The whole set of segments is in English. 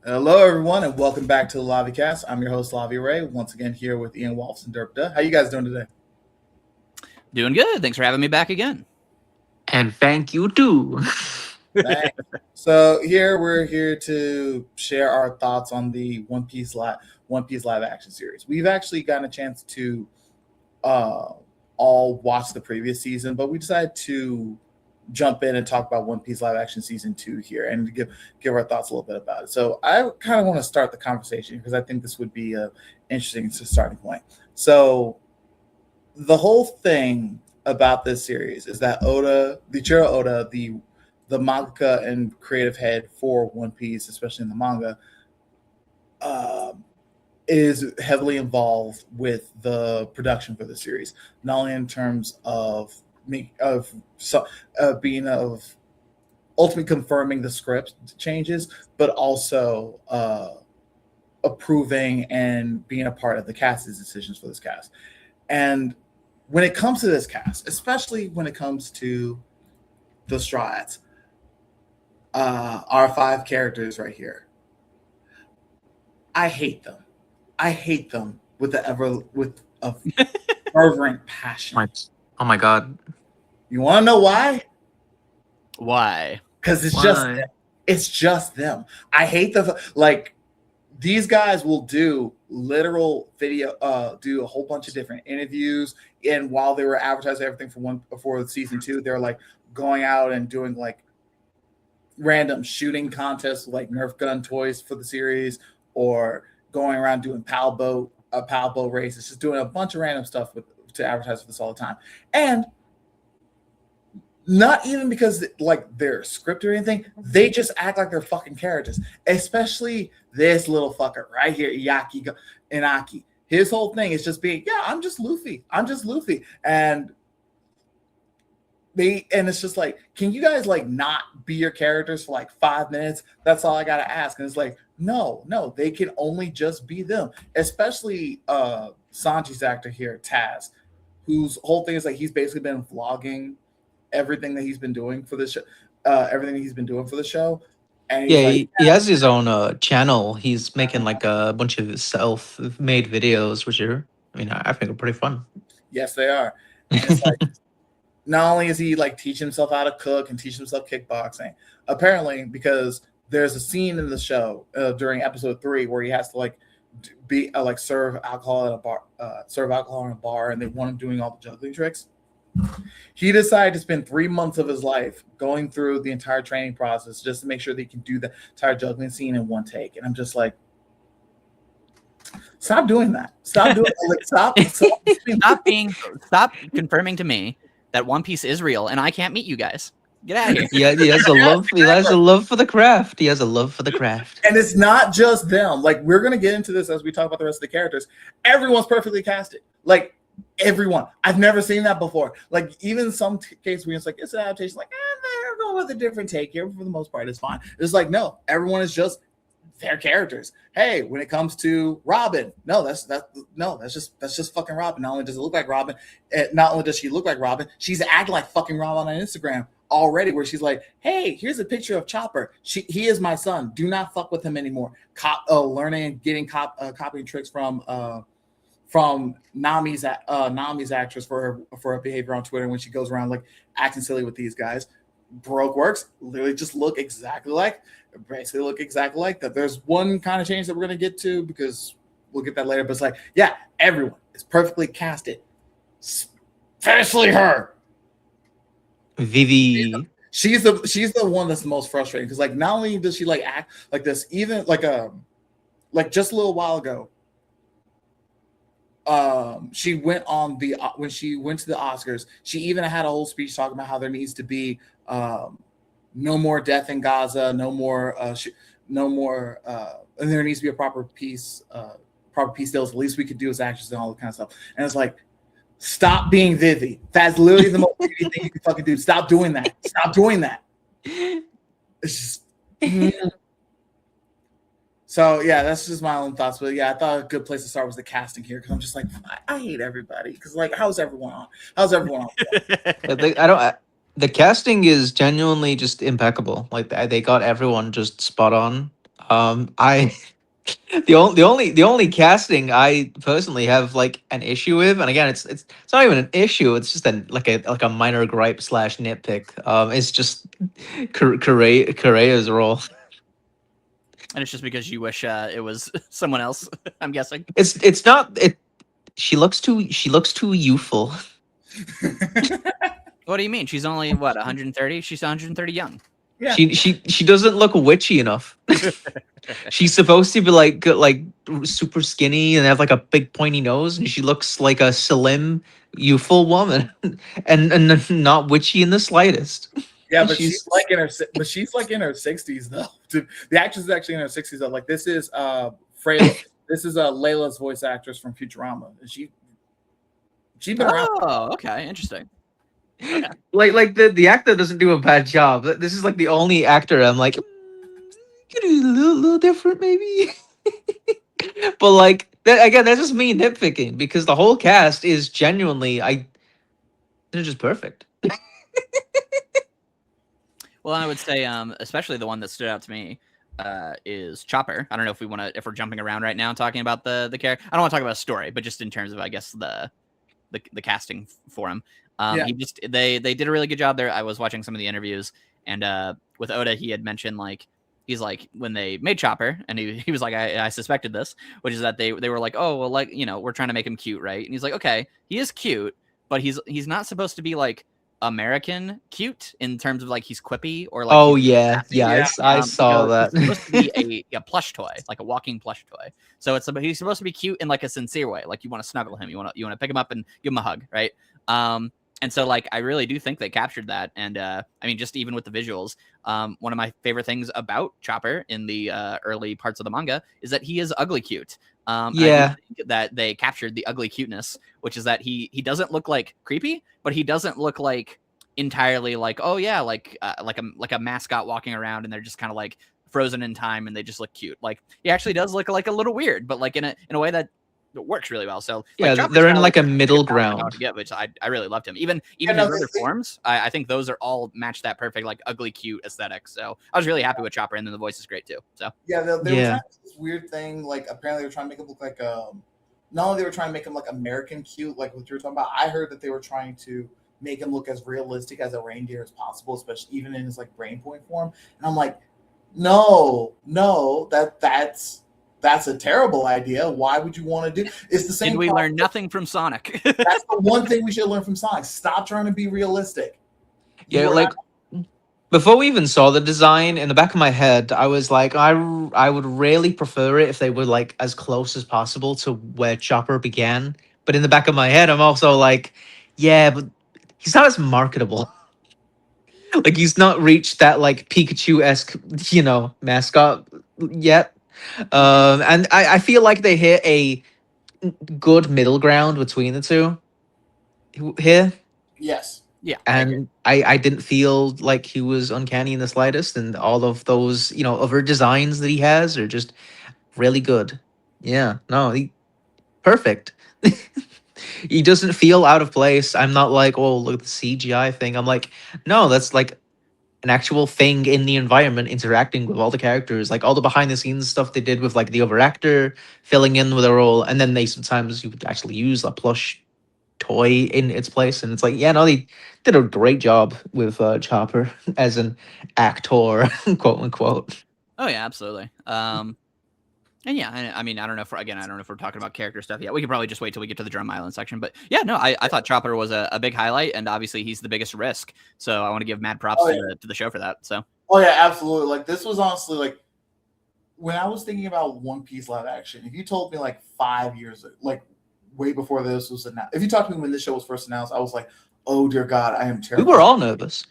Hello, everyone, and welcome back to the LaviCast. I'm your host, Laviarray, once again here with IanWaffles and DerpADuh. How you guys doing today? Doing good. Thanks for having me back again. And thank you too. Thanks. So we're here to share our thoughts on the One Piece live action series. We've actually gotten a chance to uh, all watch the previous season, but we decided to jump in and talk about One Piece live action season 2 here and to give our thoughts a little bit about it. So I kind of want to start the conversation because I think this would be a interesting starting point. So the whole thing about this series is that Ichiro Oda, the mangaka and creative head for One Piece, especially in the manga, uh, is heavily involved with the production for the series, not only in terms of me of so, being of ultimately confirming the script changes, but also approving and being a part of the cast's decisions for this cast. And when it comes to this cast, especially when it comes to the Strawhats, our five characters right here, I hate them. I hate them with a fervent passion. Oh my god. You want to know why? Why? Because Why? it's just them. I hate these guys will do literal video, do a whole bunch of different interviews, and while they were advertising everything for season 2, they're like going out and doing like random shooting contests with like Nerf gun toys for the series, or going around doing pal boat races, just doing a bunch of random stuff to advertise for this all the time. And not even because like they're scripted or anything, they just act like they're fucking characters. Especially this little fucker right here, Inaki. His whole thing is just being, yeah, I'm just Luffy. And it's just like, can you guys like not be your characters for like 5 minutes? That's all I gotta ask. And it's like, no, they can only just be them. Especially Sanji's actor here, Taz, whose whole thing is like he's basically been vlogging everything that he's been doing for this show, and he's Yeah, like, he has his own channel. He's making like a bunch of self-made videos, which I think are pretty fun. yes, they are. And it's like, not only is he like teaching himself how to cook and teaching himself kickboxing, apparently because there's a scene in the show during episode 3 where he has to like serve alcohol at a bar, in a bar, and they want him doing all the juggling tricks. He decided to spend 3 months of his life going through the entire training process just to make sure that he can do the entire juggling scene in one take. And I'm just like, stop doing that. Stop doing it. Like, Stop confirming to me that One Piece is real and I can't meet you guys. Get out of here. Yeah, he has a love. He has a love for the craft. He has a love for the craft. And it's not just them. Like, we're gonna get into this as we talk about the rest of the characters. Everyone's perfectly casted. Like, everyone. I've never seen that before. Like, even some case where it's like it's an adaptation, like they're going with a different take here. For the most part, it's fine. It's like, no, everyone is just their characters. Hey, when it comes to Robin, that's just fucking Robin. Not only does it look like Robin, not only does she look like Robin, she's acting like fucking Robin on Instagram already, where she's like, hey, here's a picture of Chopper. He is my son. Do not fuck with him anymore. Learning and getting copying tricks from Nami's actress for her behavior on Twitter when she goes around like acting silly with these guys. Baroque works literally just look exactly like that. There's one kind of change that we're going to get to because we'll get that later, but it's like, yeah, everyone is perfectly casted, especially her. Vivi. She's the one that's the most frustrating because like not only does she like act like this, even like just a little while ago, she went on when she went to the Oscars, she even had a whole speech talking about how there needs to be no more death in Gaza, no more, and there needs to be a proper peace deals. The least we could do as actors and all that kind of stuff. And it's like, stop being Vivi. That's literally the most Vivi thing you can fucking do. Stop doing that. It's just. So yeah, that's just my own thoughts. But yeah, I thought a good place to start was the casting here because I'm just like, I hate everybody because like, how's everyone on? The casting is genuinely just impeccable. Like they got everyone just spot on. I the only casting I personally have like an issue with, and again, it's not even an issue. It's just a minor gripe slash nitpick. It's just Kureha's role. And it's just because you wish it was someone else. I'm guessing. It's not it. She looks too youthful. What do you mean? She's only what 130? She's 130 young. Yeah. She doesn't look witchy enough. She's supposed to be like super skinny and have like a big pointy nose, and she looks like a slim, youthful woman, and not witchy in the slightest. Yeah, but she's like in her 60s though. The actress is actually in her 60s though. Like this is Freyla. This is Layla's voice actress from Futurama. She's been around. Oh, okay, interesting. Okay. Like the actor doesn't do a bad job. This is like the only actor I'm like, could do a little different maybe. But like again, that's just me nitpicking because the whole cast is genuinely they're just perfect. Well, I would say, especially the one that stood out to me is Chopper. I don't know if we're jumping around right now talking about the character. I don't want to talk about a story, but just in terms of, I guess, the casting for him. Yeah. They did a really good job there. I was watching some of the interviews, and with Oda, he had mentioned like he's like when they made Chopper, and he was like I suspected this, which is that they were like, oh well, like we're trying to make him cute, right? And he's like, okay, he is cute, but he's not supposed to be like American cute in terms of like he's quippy or like I saw that. He's supposed to be a plush toy, like a walking plush toy. So he's supposed to be cute in like a sincere way, like you want to snuggle him, you want to pick him up and give him a hug, right? And so like I really do think they captured that, and I mean just even with the visuals, one of my favorite things about Chopper in the early parts of the manga is that he is ugly cute. I think that they captured the ugly cuteness, which is that he doesn't look like creepy, but he doesn't look like entirely like like a mascot walking around and they're just kind of like frozen in time and they just look cute. Like he actually does look like a little weird, but like in a way that works really well. So yeah, like, they're in like a middle ground. Yeah, which I really loved him. Even his other forms, I think those are all match that perfect like ugly cute aesthetic. So I was really happy with Chopper, and then the voice is great too. So yeah, they were trying to do this weird thing. Like apparently they were trying to make him look like not only they were trying to make him like American cute, like what you were talking about. I heard that they were trying to make him look as realistic as a reindeer as possible, especially even in his like brain point form. And I'm like, no, that's a terrible idea. Why would you want to do? It's the same. Did we learn nothing from Sonic? That's the one thing we should learn from Sonic. Stop trying to be realistic. Yeah, like before we even saw the design, in the back of my head, I was like, I would really prefer it if they were like as close as possible to where Chopper began. But in the back of my head, I'm also like, yeah, but he's not as marketable. Like he's not reached that like Pikachu-esque, mascot yet. And I feel like they hit a good middle ground between the two here. Yes. Yeah. And I didn't feel like he was uncanny in the slightest, and all of those, other designs that he has are just really good. Yeah, no, perfect. He doesn't feel out of place. I'm not like, oh, look at the CGI thing. I'm like, no, that's like an actual thing in the environment interacting with all the characters, like all the behind the scenes stuff they did with like the other actor filling in with a role, and then sometimes you would actually use a plush toy in its place, and it's like, yeah, no, they did a great job with Chopper as an actor, quote unquote. Oh yeah, absolutely. And yeah, I mean, I don't know if we're talking about character stuff yet. We could probably just wait till we get to the Drum Island section. But yeah, no, I thought Chopper was a big highlight, and obviously he's the biggest risk. So I want to give mad props to the show for that. So. Oh yeah, absolutely. Like this was honestly like when I was thinking about One Piece live action. If you told me like 5 years, like way before this was announced, if you talked to me when this show was first announced, I was like, oh dear God, I am terrible. We were all nervous.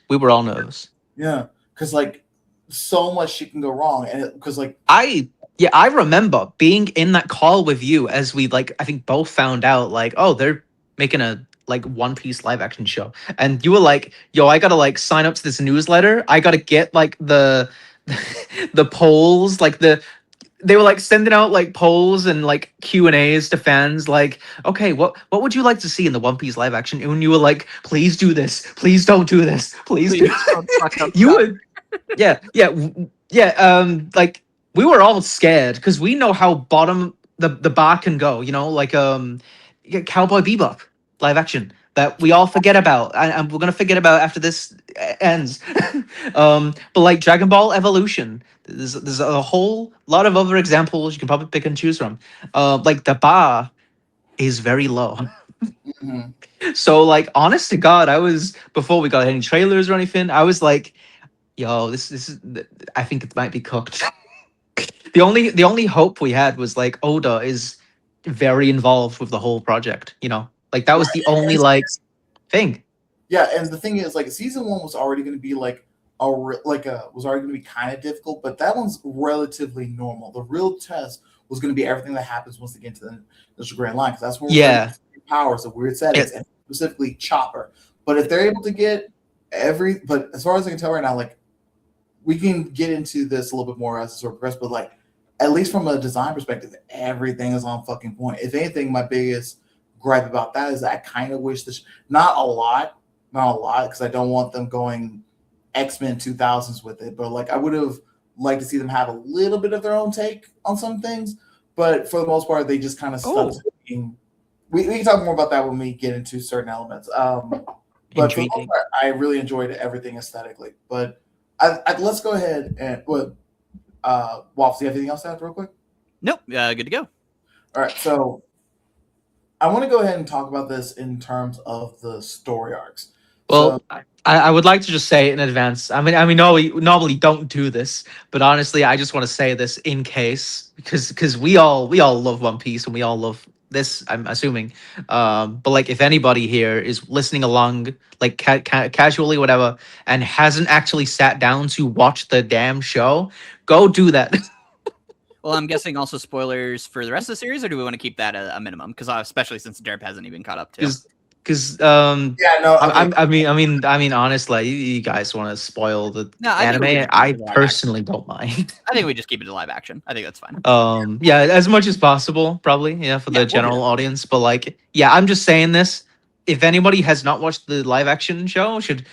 Yeah, because like so much shit can go wrong, and because like I remember being in that call with you as we like I think both found out like, oh, they're making a like One Piece live action show, and you were like, yo, I gotta like sign up to this newsletter. I gotta get like the polls, like they were like sending out like polls and like Q&As to fans, like, okay, what would you like to see in the One Piece live action? And you were like, please do this, please don't do this, please do. You would, yeah. Like we were all scared because we know how bottom the bar can go. You know, like Cowboy Bebop live action that we all forget about, and we're gonna forget about after this ends. But like Dragon Ball Evolution, there's a whole lot of other examples you can probably pick and choose from. Like the bar is very low. Mhm. So like honest to God, I was before we got any trailers or anything, I was like, yo, this is I think it might be cooked. The only hope we had was like Oda is very involved with the whole project, you know? Like that was the only like thing. Yeah, and the thing is, like, season one was already going to be like was already going to be kind of difficult, but that one's relatively normal. The real test was going to be everything that happens once they get into the initial Grand Line, because that's when we're Yeah. powers of weird settings, It, and specifically Chopper. But if they're able to get but as far as I can tell right now, like, we can get into this a little bit more as the story progresses, but like, at least from a design perspective, everything is on fucking point. If anything, my biggest gripe about that is that I kind of wish this not a lot, because I don't want them going X-Men 2000s with it, but like I would have liked to see them have a little bit of their own take on some things. But for the most part, they just kind of stuck to being. We can talk more about that when we get into certain elements. But for the most part, I really enjoyed everything aesthetically. But let's go ahead and Waffles, do you have anything else to add real quick? Nope. Good to go. All right, so I want to go ahead and talk about this in terms of the story arcs. well, I would like to just say in advance. I mean, no, we normally don't do this, but honestly, I just want to say this in case because we all love One Piece and we all love this. I'm assuming, but like if anybody here is listening along, like casually, whatever, and hasn't actually sat down to watch the damn show, go do that. Well, I'm guessing also spoilers for the rest of the series, or do we want to keep that a minimum? Because especially since Derp hasn't even caught up to. Because yeah, no, okay. I mean, honestly, you guys want to spoil the anime? I personally don't mind. I think we just keep it to live action. I think that's fine. Yeah, as much as possible, probably, yeah, for the general audience. But like, yeah, I'm just saying this. If anybody has not watched the live action show, you should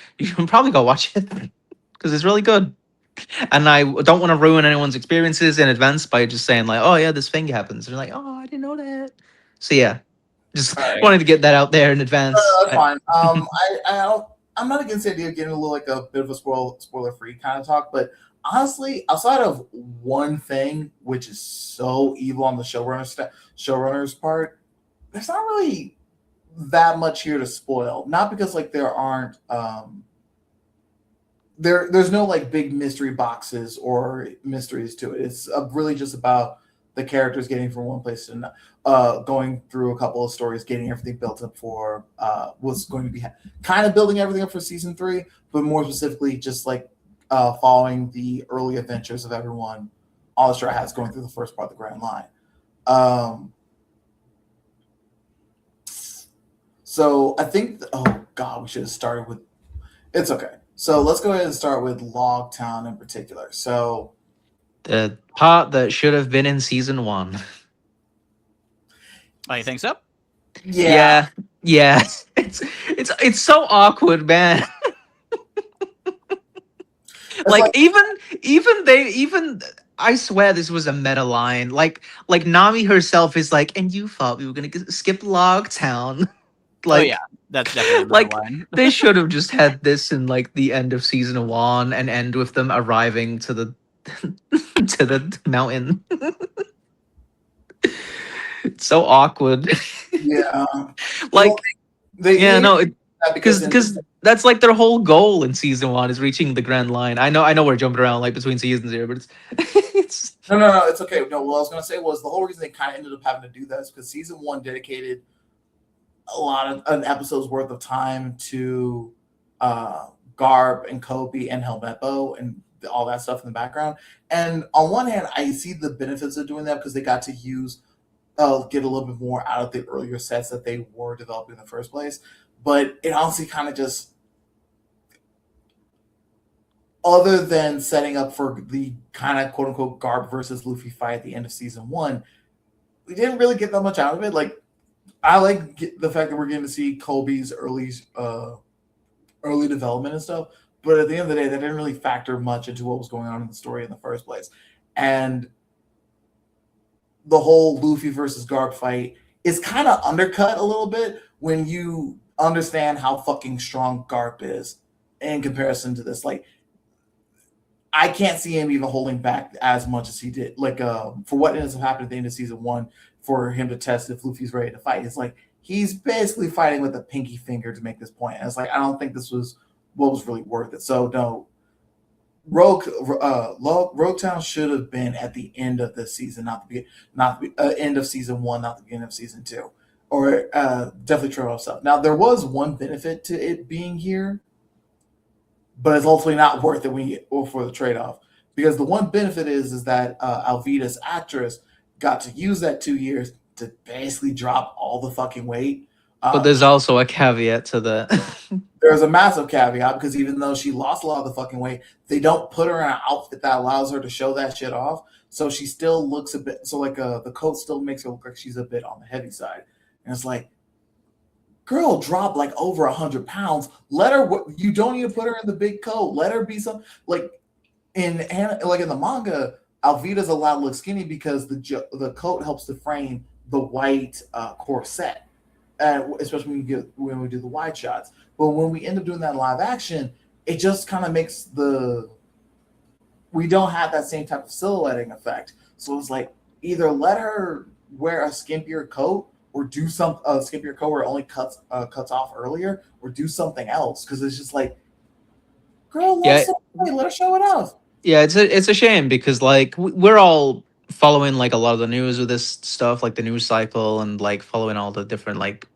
probably go watch it because it's really good. And I don't want to ruin anyone's experiences in advance by just saying like, oh yeah, this thing happens. And they're like, oh, I didn't know that. So yeah, just wanted to get that out there in advance. That's fine. I'm not against the idea of getting a little like a bit of a spoiler free kind of talk, but honestly, outside of one thing, which is so evil on the showrunner's part, there's not really that much here to spoil. Not because like there aren't there's no like big mystery boxes or mysteries to it. It's really just about the characters getting from one place to another, going through a couple of stories, getting everything built up for what's going to be kind of building everything up for season 3, but more specifically just like following the early adventures of everyone on the Straw Hats going through the first part of the Grand Line. So I think, oh God, we should have started with, it's okay. So let's go ahead and start with Loguetown in particular. So the part that should have been in season 1. Oh, you think so? Yeah. It's so awkward, man. like even I swear this was a meta line. Like Nami herself is like, and you thought we were gonna skip Loguetown. Like, oh yeah, that's definitely like line. They should have just had this in like the end of season 1 and end with them arriving to the to the mountain. It's so awkward. Yeah, like because that's like their whole goal in season 1 is reaching the Grand Line. I know we're jumping around like between seasons here, but it's no, it's okay. No, what I was gonna say was the whole reason they kind of ended up having to do that is because season 1 dedicated a lot of an episode's worth of time to Garp and Kobe and Helmeppo and all that stuff in the background. And on one hand, I see the benefits of doing that because they got to use get a little bit more out of the earlier sets that they were developing in the first place. But it honestly kind of just, other than setting up for the kind of quote unquote Garp versus Luffy fight at the end of season 1, we didn't really get that much out of it. Like, I like the fact that we're getting to see Kobe's early development and stuff, but at the end of the day, that didn't really factor much into what was going on in the story in the first place. and the whole Luffy versus Garp fight is kind of undercut a little bit when you understand how fucking strong Garp is in comparison to this. Like, I can't see him even holding back as much as he did. Like, for what ends up happening at the end of season 1, for him to test if Luffy's ready to fight, it's like he's basically fighting with a pinky finger to make this point. And it's like, I don't think this was what was really worth it. So no, Loguetown should have been at the end of this season, not the end of season 1, not the beginning of season 2, or definitely trail stuff. Now there was one benefit to it being here, but it's ultimately not worth it for the trade off, because the one benefit is that Alvida's actress got to use that 2 years to basically drop all the fucking weight. But there's also a caveat to that. There's a massive caveat, because even though she lost a lot of the fucking weight, they don't put her in an outfit that allows her to show that shit off. So she still looks a bit, so like the coat still makes her look like she's a bit on the heavy side. And it's like, girl dropped like over 100 pounds. Let her, you don't need to put her in the big coat. Let her be some, like in the manga, Alvida's allowed to look skinny because the coat helps to frame the white corset. Especially when we do the wide shots. But when we end up doing that in live action, it just kind of makes we don't have that same type of silhouetting effect. So it's like, either let her wear a skimpier coat, or do some skimpier coat where it only cuts off earlier, or do something else, because it's just like, girl, let her show it off. Yeah, it's a shame, because like we're all following like a lot of the news with this stuff, like the news cycle, and like following all the different like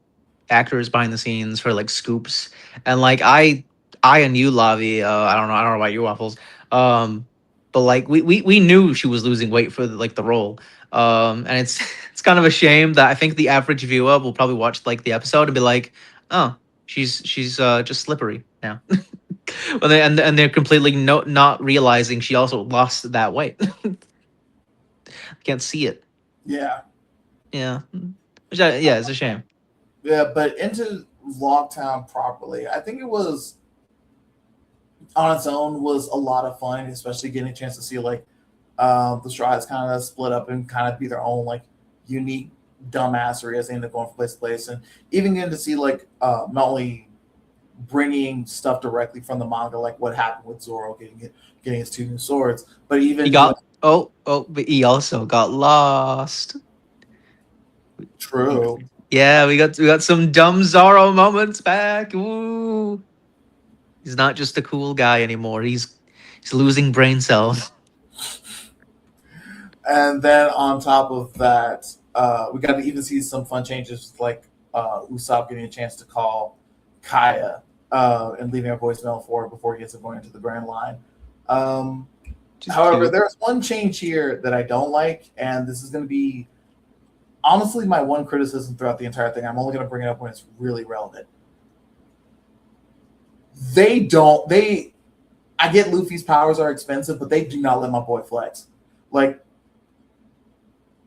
actors behind the scenes for like scoops. And like I and you, Lavi, I don't know about you, Waffles, but like we knew she was losing weight for like the role, and it's kind of a shame that I think the average viewer will probably watch like the episode and be like, oh, she's just slippery now. Well, they're completely not realizing she also lost that weight. Can't see it. Yeah. Yeah. Yeah, it's a shame. Yeah, but into Loguetown properly, I think it was, on its own, was a lot of fun, especially getting a chance to see like the Straw Hats kind of split up and kind of be their own like unique dumbassery as they end up going from place to place, and even getting to see like not only bringing stuff directly from the manga, like what happened with Zoro getting his 2 new swords, but even he got but he also got lost. True. Yeah, we got some dumb Zoro moments back. Ooh. He's not just a cool guy anymore. He's losing brain cells. And then on top of that, we got to even see some fun changes, like Usopp getting a chance to call Kaya and leaving a voicemail for her before he gets going into the Grand Line. However, there's one change here that I don't like, and this is going to be honestly my one criticism throughout the entire thing. I'm only going to bring it up when it's really relevant. I get Luffy's powers are expensive, but they do not let my boy flex. Like,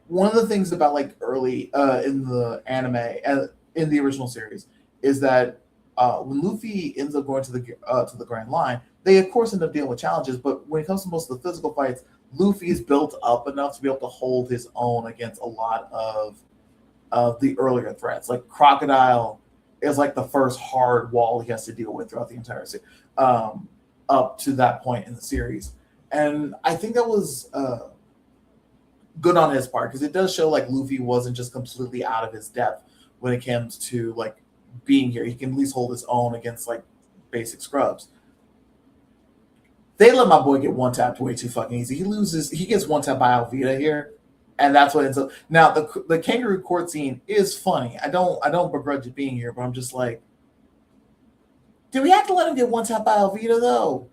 one of the things about like early in the anime, in the original series, is that when Luffy ends up going to the Grand Line, they of course end up dealing with challenges. But when it comes to most of the physical fights, Luffy is built up enough to be able to hold his own against a lot of the earlier threats. Like Crocodile is like the first hard wall he has to deal with throughout the entire series, up to that point in the series. And I think that was good on his part, because it does show like Luffy wasn't just completely out of his depth when it comes to like being here. He can at least hold his own against like basic scrubs. They let my boy get one tapped way too fucking easy. He gets one tapped by Alvida here, and that's what ends up. Now the kangaroo court scene is funny. I don't begrudge it being here, but I'm just like, do we have to let him get one tapped by Alvida though?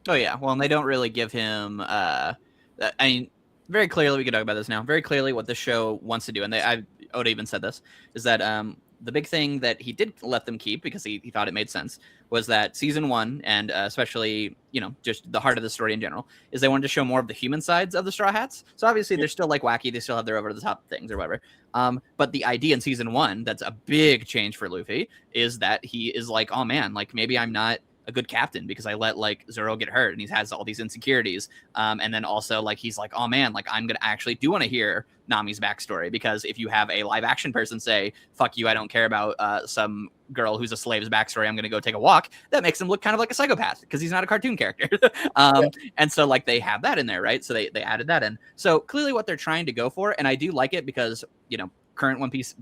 Oh yeah, well, and they don't really give him. I mean, very clearly, we can talk about this now. Very clearly, what the show wants to do, and Oda even said this, is that the big thing that he did let them keep, because he thought it made sense, was that season 1, and especially, just the heart of the story in general, is they wanted to show more of the human sides of the Straw Hats. So obviously they're still like wacky, they still have their over the top things or whatever. But the idea in season 1, that's a big change for Luffy, is that he is like, oh man, like maybe I'm not a good captain because I let like Zoro get hurt and he has all these insecurities. And then also like he's like, oh man, like I'm gonna actually do want to hear Nami's backstory, because if you have a live action person say, fuck you, I don't care about some girl who's a slave's backstory, I'm gonna go take a walk, that makes him look kind of like a psychopath because he's not a cartoon character. And so like they have that in there, right? So they added that in. So clearly what they're trying to go for, and I do like it because, you know, current One Piece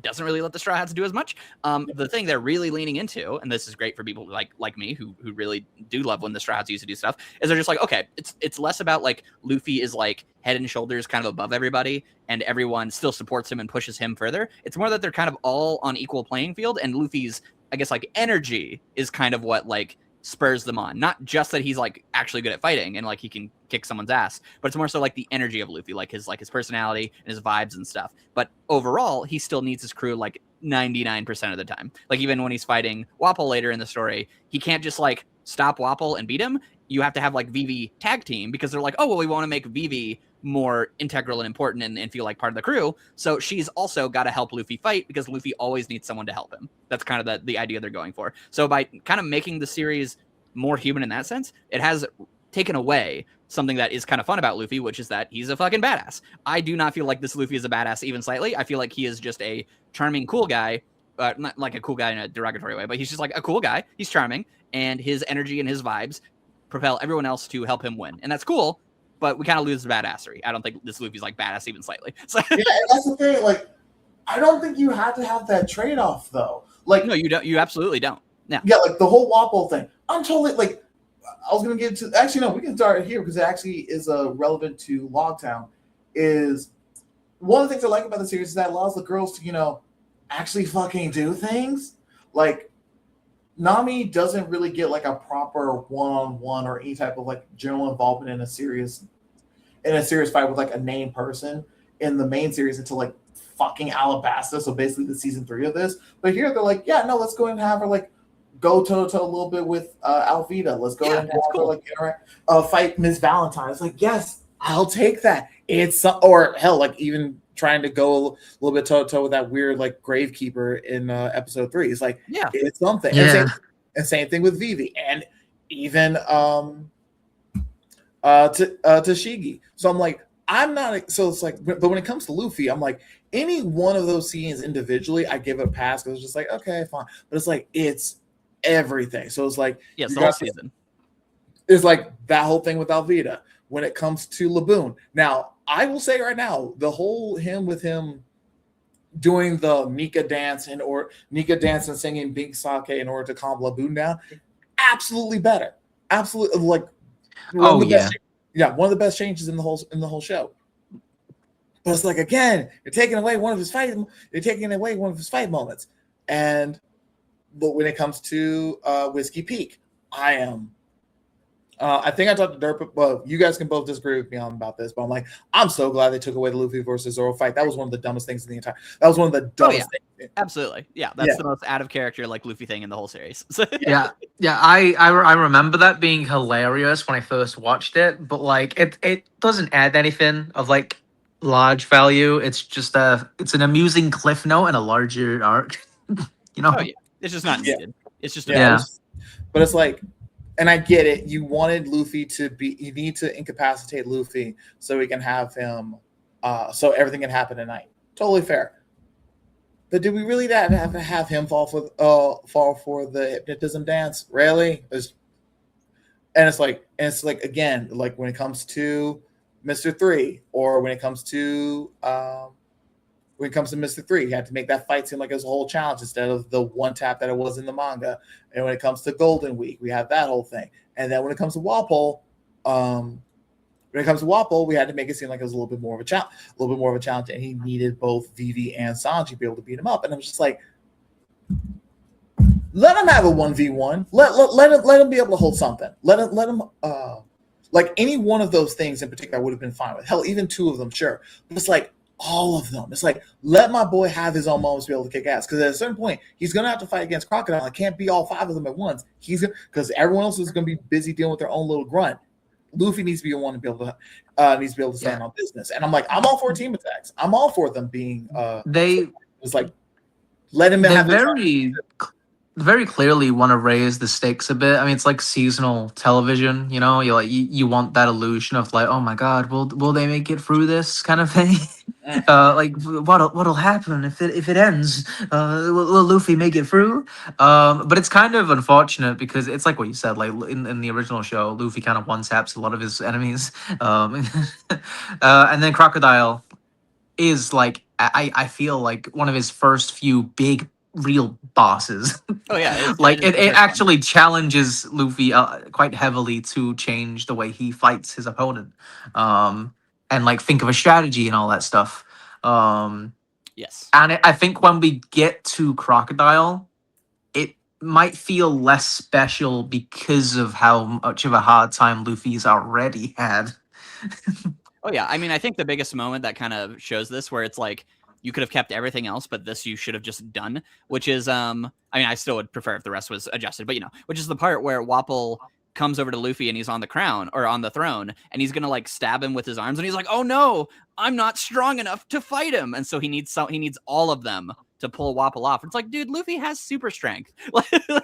doesn't really let the Straw Hats do as much. The thing they're really leaning into, and this is great for people like me who really do love when the Straw Hats used to do stuff, is they're just like, okay, it's less about like Luffy is like head and shoulders kind of above everybody and everyone still supports him and pushes him further. It's more that they're kind of all on equal playing field, and Luffy's, I guess, like energy is kind of what like spurs them on. Not just that he's like actually good at fighting and like he can kick someone's ass, but it's more so like the energy of Luffy, like his personality and his vibes and stuff. But overall, he still needs his crew like 99% of the time. Like even when he's fighting Wapol later in the story, he can't just like stop Wapol and beat him. You have to have like Vivi tag team because they're like, oh well, we want to make Vivi more integral and important and feel like part of the crew. So she's also got to help Luffy fight because Luffy always needs someone to help him. That's kind of the idea they're going for. So by kind of making the series more human in that sense, it has taken away something that is kind of fun about Luffy, which is that he's a fucking badass. I do not feel like this Luffy is a badass even slightly. I feel like he is just a charming, cool guy. Not like a cool guy in a derogatory way, but he's just like a cool guy. He's charming, and his energy and his vibes propel everyone else to help him win. And that's cool, but we kind of lose the badassery. I don't think this Luffy's like badass even slightly. So yeah, and that's the thing. Like, I don't think you have to have that trade-off though. Like, no, you don't. You absolutely don't. Yeah. Yeah, like the whole Wapol thing. I'm totally like, I was gonna get to, actually no, we can start here because it actually is relevant to Loguetown. Is one of the things I like about the series is that it allows the girls to, you know, actually fucking do things. Like Nami doesn't really get like a proper one-on-one or any type of like general involvement in a serious fight with like a named person in the main series until like fucking Alabasta. So basically the season 3 of this. But here they're like, yeah, no, let's go and have her like go toe to toe a little bit with Alvida. Let's go and have her like interact, fight Miss Valentine. It's like, yes, I'll take that. It's or hell, like even trying to go a little bit toe to toe with that weird like gravekeeper in episode 3. It's like, yeah, it's something. Yeah. And same thing with Vivi and even Tashigi. So I'm like, I'm not. So it's like, but when it comes to Luffy, I'm like, any one of those scenes individually, I give it a pass because it's just like, okay, fine. But it's like it's everything. So it's like, yes, the whole season. It's like that whole thing with Alvida. When it comes to Laboon, now I will say right now, the whole with him doing the Nika dance and singing Big Sake in order to calm Laboon down, absolutely better. Absolutely, like one of the best changes in the whole show. But it's like, again, you're taking away one of his fight moments. But when it comes to Whiskey Peak, I think I talked to Derp. Well, you guys can both disagree with me about this, but I'm like, I'm so glad they took away the Luffy versus Zoro fight. That was one of the dumbest things in the entire. That was one of the dumbest things. Absolutely, yeah. That's the most out of character like Luffy thing in the whole series. yeah. I remember that being hilarious when I first watched it, but like it doesn't add anything of like large value. It's just it's an amusing cliff note and a larger arc. You know? Oh yeah, it's just not needed. It's just but it's like. And I get it. You wanted Luffy you need to incapacitate Luffy so we can have him, so everything can happen tonight. Totally fair. But do we really have to have him fall for the hypnotism dance? Really? It's like again, like when it comes to Mr. 3 or when it comes to Mr. 3, he had to make that fight seem like it was a whole challenge instead of the one tap that it was in the manga. And when it comes to Golden Week, we have that whole thing. And then when it comes to Wapol, we had to make it seem like it was a little bit more of a challenge, and he needed both Vivi and Sanji to be able to beat him up. And I'm just like, let him have a 1v1. Let him be able to hold something. Let him like any one of those things in particular I would have been fine with. Hell, even 2 of them, sure. But it's like all of them. It's like, let my boy have his own moments to be able to kick ass. Because at a certain point, he's going to have to fight against Crocodile. It can't be all 5 of them at once. Because everyone else is going to be busy dealing with their own little grunt. Luffy needs to be the one to be able to stand on business. And I'm like, I'm all for team attacks. I'm all for them being. It's like, let him have very clearly want to raise the stakes a bit. I mean, it's like seasonal television, you know. You want that illusion of like, oh my god, will they make it through this kind of thing? Like what'll happen if it ends? Will Luffy make it through? But it's kind of unfortunate because it's like what you said. Like in the original show, Luffy kind of one taps a lot of his enemies, and then Crocodile is like I feel like one of his first few big real bosses. Oh yeah, Like is the it first one. actually challenges Luffy quite heavily to change the way he fights his opponent, and like think of a strategy and all that stuff. Yes. And I think when we get to Crocodile, it might feel less special because of how much of a hard time Luffy's already had. Oh yeah, I mean, I think the biggest moment that kind of shows this, where it's like you could have kept everything else, but this you should have just done, which is, I mean, I still would prefer if the rest was adjusted, but which is the part where Wapol comes over to Luffy and he's on the crown or on the throne, and he's gonna like stab him with his arms, and he's like, "Oh no, I'm not strong enough to fight him," and so he needs all of them to pull Wapol off. It's like, dude, Luffy has super strength.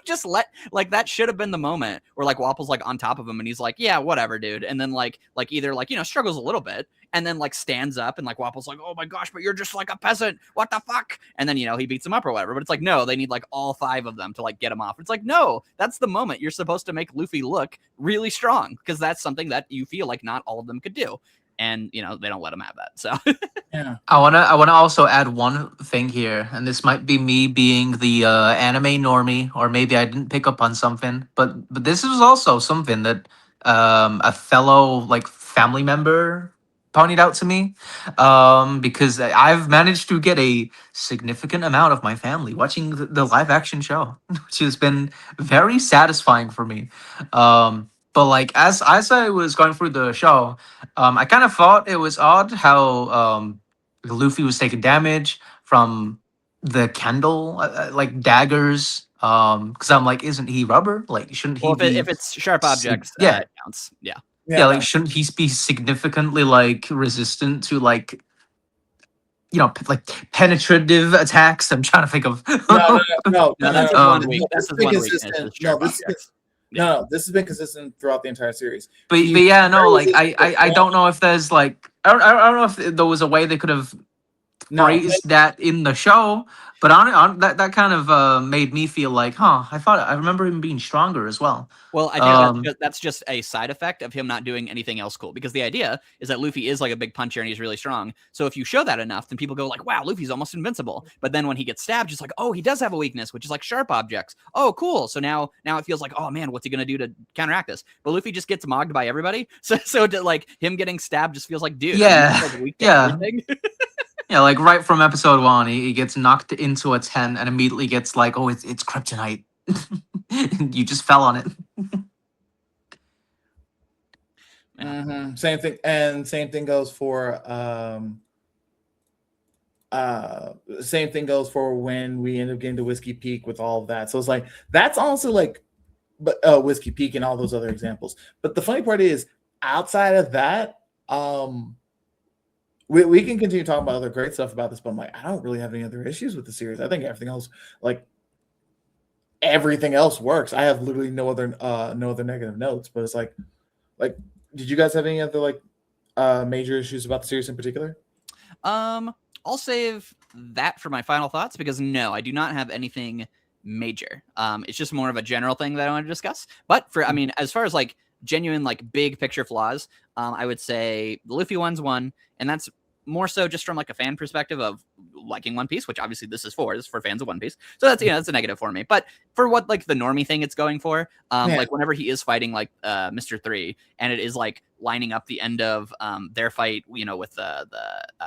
Just that should have been the moment where like Wapol's like on top of him and he's like, yeah, whatever, dude. And then like either like, struggles a little bit and then like stands up and like Wapol's like, oh my gosh, but you're just like a peasant. What the fuck? And then, he beats him up or whatever. But it's like, no, they need like all 5 of them to like get him off. It's like, no, that's the moment you're supposed to make Luffy look really strong because that's something that you feel like not all of them could do. And they don't let him have that. So Yeah. I wanna also add one thing here, and this might be me being the anime normie, or maybe I didn't pick up on something, but this is also something that a fellow like family member pointed out to me, because I've managed to get a significant amount of my family watching the live action show, which has been very satisfying for me. But like as I was going through the show, I kind of thought it was odd how Luffy was taking damage from the candle, like daggers. Because I'm like, isn't he rubber? Like, shouldn't he well, be? if it's sharp objects, Yeah, it counts. Yeah. yeah. Like, shouldn't he be significantly like resistant to like like penetrative attacks? I'm trying to think of. No, That's his one week. That's his one weakness. Is sharp objects. No, this has been consistent throughout the entire series. But yeah, no, like I don't know if there's like I don't know if there was a way they could have phrased that in the show, but on that kind of made me feel like, huh, I remember him being stronger as well. Well, I think that's just a side effect of him not doing anything else cool. Because the idea is that Luffy is like a big puncher and he's really strong. So if you show that enough, then people go like, wow, Luffy's almost invincible. But then when he gets stabbed, just like, oh, he does have a weakness, which is like sharp objects. Oh, cool. So now it feels like, oh man, what's he gonna do to counteract this? But Luffy just gets mogged by everybody. So like him getting stabbed just feels like, dude, yeah, like yeah. Yeah, like right from episode 1, he gets knocked into a tent and immediately gets like, oh, it's kryptonite. You just fell on it. Mm-hmm. Same thing, and same thing goes for same thing goes for when we end up getting to Whiskey Peak with all of that. So it's like that's also like, but Whiskey Peak and all those other examples. But the funny part is, outside of that, we can continue talking about other great stuff about this, but I'm like, I don't really have any other issues with the series. I think everything else works. I have literally no other negative notes. But it's like, did you guys have any other like major issues about the series in particular? I'll save that for my final thoughts because no, I do not have anything major. It's just more of a general thing that I want to discuss. But I mean, as far as like genuine like big picture flaws, I would say the Luffy one's one, and that's more so just from like a fan perspective of liking One Piece, which obviously this is for fans of One Piece. So that's that's a negative for me. But for what like the normie thing it's going for, like whenever he is fighting like Mr. 3 and it is like lining up the end of their fight, with the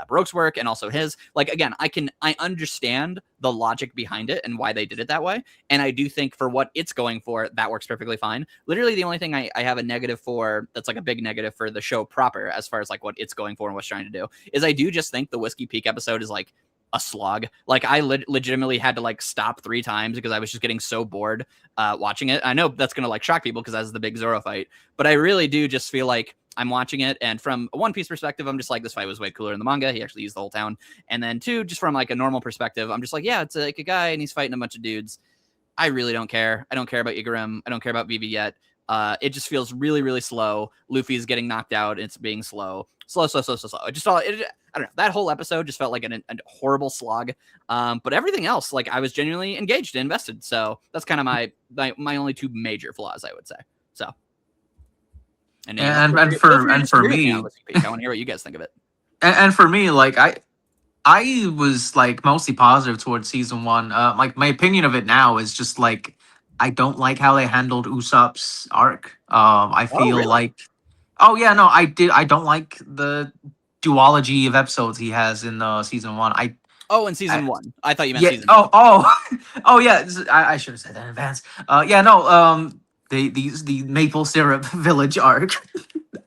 Baroque's work and also his, like again, I understand the logic behind it and why they did it that way. And I do think for what it's going for, that works perfectly fine. Literally the only thing I have a negative for, that's like a big negative for the show proper, as far as like what it's going for and what's trying to do, is I do just think the Whiskey Peak episode is like a slog. Like I legitimately had to like stop 3 times because I was just getting so bored watching it. I know that's gonna like shock people because that's the big Zoro fight, but I really do just feel like I'm watching it, and from a One Piece perspective, I'm just like, this fight was way cooler in the manga. He actually used the whole town. And then 2, just from like a normal perspective, I'm just like, yeah, it's like a guy and he's fighting a bunch of dudes. I really don't care. I don't care about Igaram. I don't care about Vivi yet. It just feels really, really slow. Luffy's getting knocked out. And it's being slow. Slow. It just felt, I don't know. That whole episode just felt like a horrible slog. But everything else, like I was genuinely engaged and invested. So that's kind of my only two major flaws, I would say. So. And for me, I want to hear what you guys think of it. And for me, like I was like mostly positive towards season 1. Like my opinion of it now is just like I don't like how they handled Usopp's arc. I feel really? like, oh yeah, no, I don't like the duology of episodes he has in season 1. In season 1. I thought you meant season 2. Oh yeah. I should have said that in advance. The maple syrup village arc.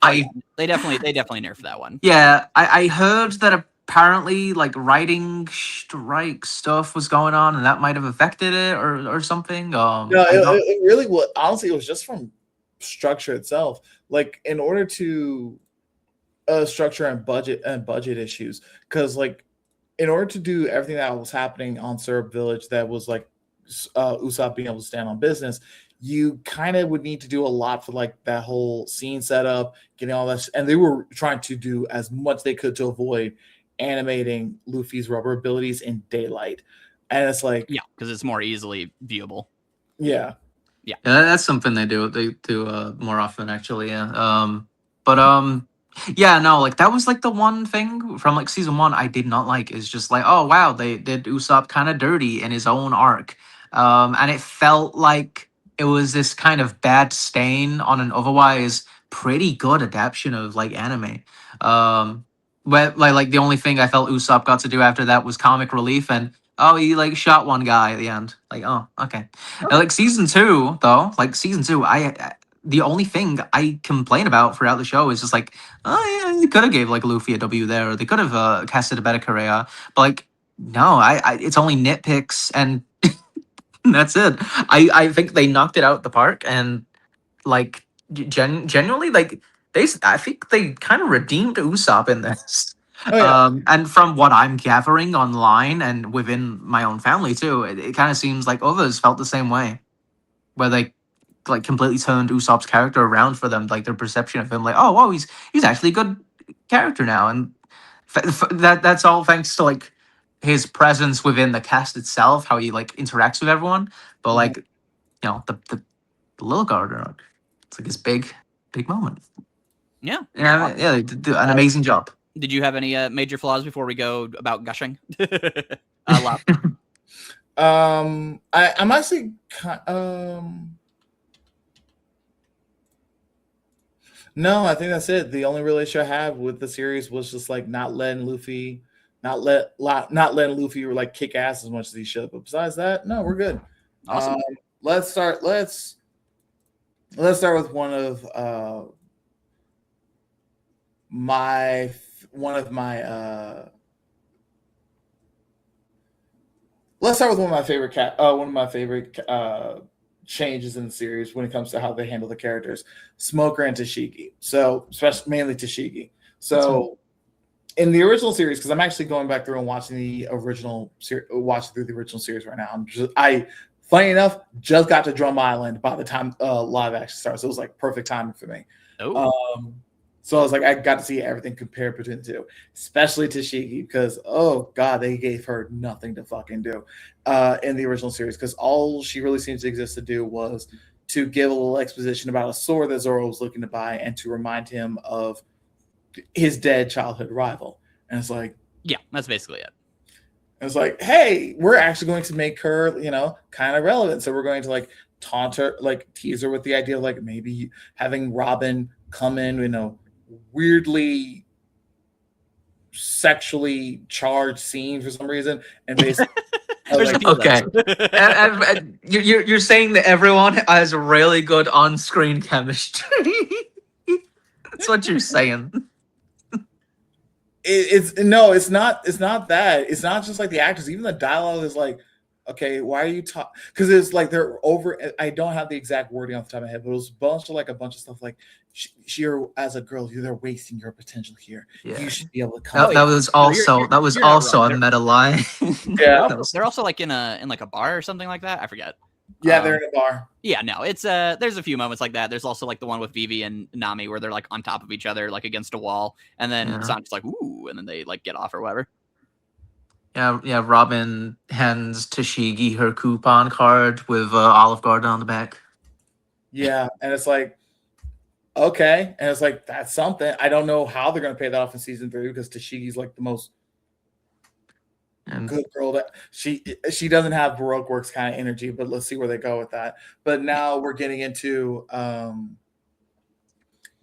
They definitely nerfed that one. Yeah, I heard that apparently like writing strike stuff was going on, and that might have affected it or something. No, it really was. Honestly, it was just from structure itself. Like in order to structure and budget issues, because like in order to do everything that was happening on Syrup Village, that was like Usopp being able to stand on business, you kind of would need to do a lot for like that whole scene setup, getting all that, and they were trying to do as much they could to avoid animating Luffy's rubber abilities in daylight, and it's like because it's more easily viewable. Yeah, that's something they do more often actually. Yeah, no, like that was like the one thing from like season 1 I did not like, is just like, oh wow, they did Usopp kind of dirty in his own arc, and it felt like it was this kind of bad stain on an otherwise pretty good adaptation of like anime. Where like the only thing I felt Usopp got to do after that was comic relief, and he like shot one guy at the end. Like, oh, okay. Like season 2 though, the only thing I complain about throughout the show is just like, oh yeah, they could have gave like Luffy a W there, or they could have casted a better Kureha, but like no, it's only nitpicks and that's it. I think they knocked it out the park, and like genuinely, like I think they kind of redeemed Usopp in this. Oh, yeah. And from what I'm gathering online and within my own family too, it kind of seems like others felt the same way, where they like completely turned Usopp's character around for them, like their perception of him, like, oh, whoa, he's actually a good character now, and that's all thanks to like his presence within the cast itself, how he like interacts with everyone. But like, the Little Garden arc, it's like this big moment. Yeah, they did an amazing job. Did you have any major flaws before we go about gushing? I'm actually no, I think that's it. The only real issue I have with the series was just like not letting Luffy like kick ass as much as he should. But besides that, no, we're good. Awesome. Let's start with one of my favorite changes in the series when it comes to how they handle the characters, Smoker and Tashigi. So, especially mainly Tashigi. So, in the original series, because I'm actually going back through and watching the original series right now. Funny enough, just got to Drum Island by the time live action starts. So it was like perfect timing for me. So I was like, I got to see everything compared between the two, especially Tashigi, because oh god, they gave her nothing to fucking do in the original series, because all she really seems to exist to do was to give a little exposition about a sword that Zoro was looking to buy and to remind him of his dead childhood rival. And it's like, yeah, that's basically it. It's like, hey, we're actually going to make her, kind of relevant. So we're going to like taunt her, like tease her with the idea of like maybe having Robin come in, weirdly sexually charged scene for some reason, and basically okay. and you're saying that everyone has really good on-screen chemistry. That's what you're saying. It's not that. It's not just like the actors. Even the dialogue is like, okay, why are you talking? Because it's like they're over. I don't have the exact wording off the top of my head, but it was a bunch of stuff like, "You're as a girl, you're wasting your potential here. Yeah. You should be able to come." That was also a meta line. Yeah, they're also like in a bar or something like that. I forget. Yeah, they're in a bar. Yeah, no, it's there's a few moments like that. There's also like the one with Vivi and Nami where they're like on top of each other, like against a wall, and then Sanji's like, ooh, and then they like get off or whatever. Yeah. Robin hands Tashigi her coupon card with Olive Garden on the back. Yeah, and it's like, okay, and it's like that's something. I don't know how they're gonna pay that off in season 3 because Tashigi's like the most good girl that she doesn't have Baroque Works kind of energy, but let's see where they go with that. But now we're getting into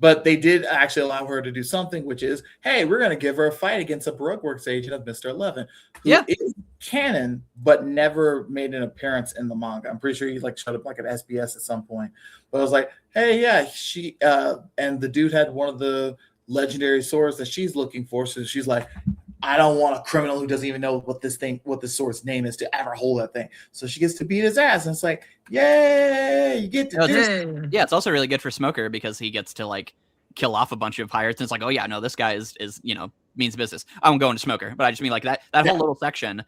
but they did actually allow her to do something, which is, hey, we're going to give her a fight against a Baroque Works agent of Mr. 11, who is canon, but never made an appearance in the manga. I'm pretty sure he like showed up like at SBS at some point. But I was like, hey, yeah, she and the dude had one of the legendary swords that she's looking for. So she's like, I don't want a criminal who doesn't even know what this sword's name is to ever hold that thing. So she gets to beat his ass, and it's like, yay, you get to do it. Yeah, it's also really good for Smoker because he gets to like kill off a bunch of pirates, and it's like, oh yeah, no, this guy is means business. I won't go into Smoker, but I just mean like that whole little section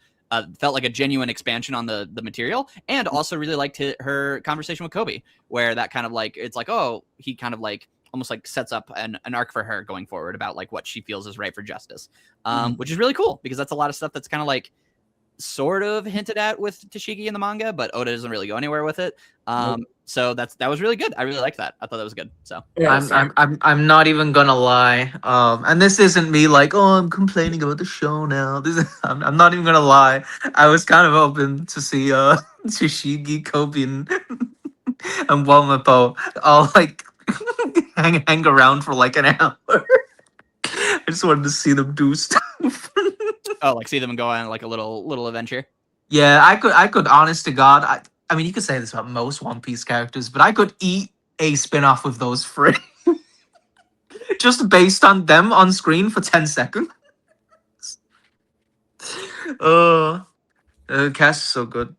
felt like a genuine expansion on the material, and also really liked her conversation with Kobe, where that kind of like, it's like, oh, he kind of like almost like sets up an arc for her going forward about like what she feels is right for justice, which is really cool because that's a lot of stuff that's kind of like sort of hinted at with Tashigi in the manga, but Oda doesn't really go anywhere with it. So that was really good. I really liked that. I thought that was good. So I'm not even gonna lie. And this isn't me like, oh, I'm complaining about the show now. I'm not even gonna lie. I was kind of hoping to see Tashigi, Kobe, and Womapo all like hang around for like an hour. I just wanted to see them do stuff. Oh, like see them go on like a little adventure. Yeah, I could honest to God, I mean you could say this about most One Piece characters, but I could eat a spin-off with those three. Just based on them on screen for 10 seconds. Cast is so good.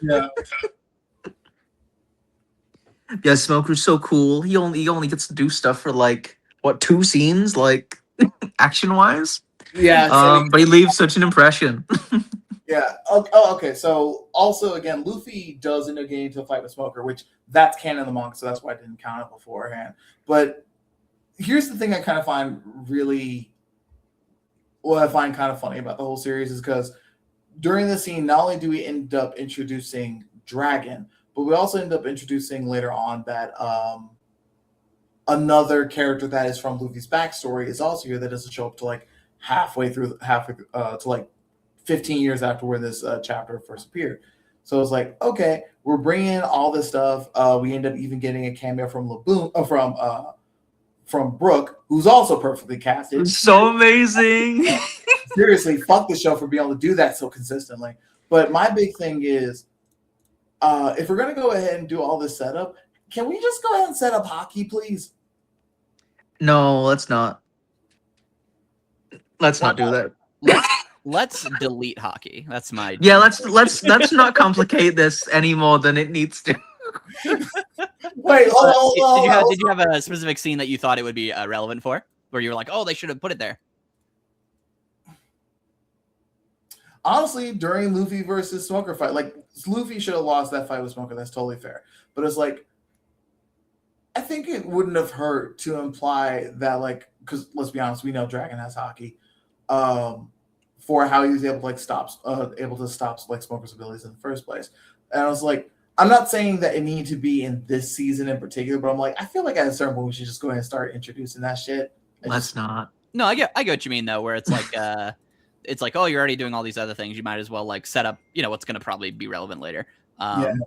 Yeah. Yeah, Smoker's so cool. He only gets to do stuff for like what, 2 scenes, like action wise. Yeah. But he leaves such an impression. Yeah. Oh, okay. So also again, Luffy does end up getting into a fight with Smoker, which that's canon in the manga, so that's why I didn't count it beforehand. But here's the thing I kind of find what I find kind of funny about the whole series is because during the scene, not only do we end up introducing Dragon, but we also end up introducing later on that another character that is from Luffy's backstory is also here that doesn't show up to like halfway to like 15 years after where this chapter first appeared. So it's like, okay, we're bringing in all this stuff. We end up even getting a cameo from from Brooke, who's also perfectly casted. So amazing. Seriously, fuck the show for being able to do that so consistently. But my big thing is, if we're going to go ahead and do all this setup, can we just go ahead and set up Haki, please? No, let's not. Let's not do that. Let's delete Haki. That's my let's not complicate this any more than it needs to. Wait, hold on. Did you have a specific scene that you thought it would be relevant for, where you were like, oh, they should have put it there? Honestly, during Luffy versus Smoker fight, like Luffy should have lost that fight with Smoker. That's totally fair. But it's like, I think it wouldn't have hurt to imply that, like, because let's be honest, we know Dragon has Haki, for how he was able to stop like Smoker's abilities in the first place. And I was like, I'm not saying that it needed to be in this season in particular, but I'm like, I feel like at a certain point we should just go ahead and start introducing that shit. Let's not. No, I get what you mean though, where it's like it's like, oh, you're already doing all these other things. You might as well like set up, what's going to probably be relevant later. But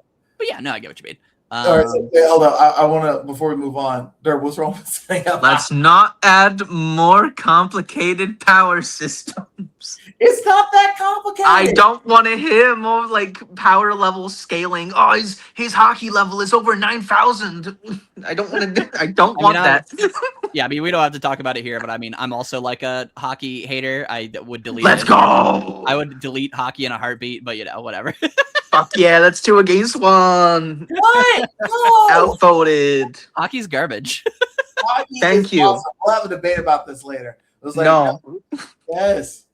yeah, no, I get what you mean. All right, so, hold on. I want to, before we move on, Derp, what's wrong with setting up? Let's not add more complicated power systems. It's not that complicated. I don't want to hear more like power level scaling. Oh, his Haki level is over 9,000. I don't want to. I don't want that. Yeah, I mean, we don't have to talk about it here, but I mean, I'm also like a Haki hater. I would delete. Let's go. I would delete Haki in a heartbeat, but whatever. Fuck yeah, that's 2 against 1. What? No. Outvoted. Haki's garbage. Haki Thank you. Awesome. We'll have a debate about this later. It was like, no. Yes.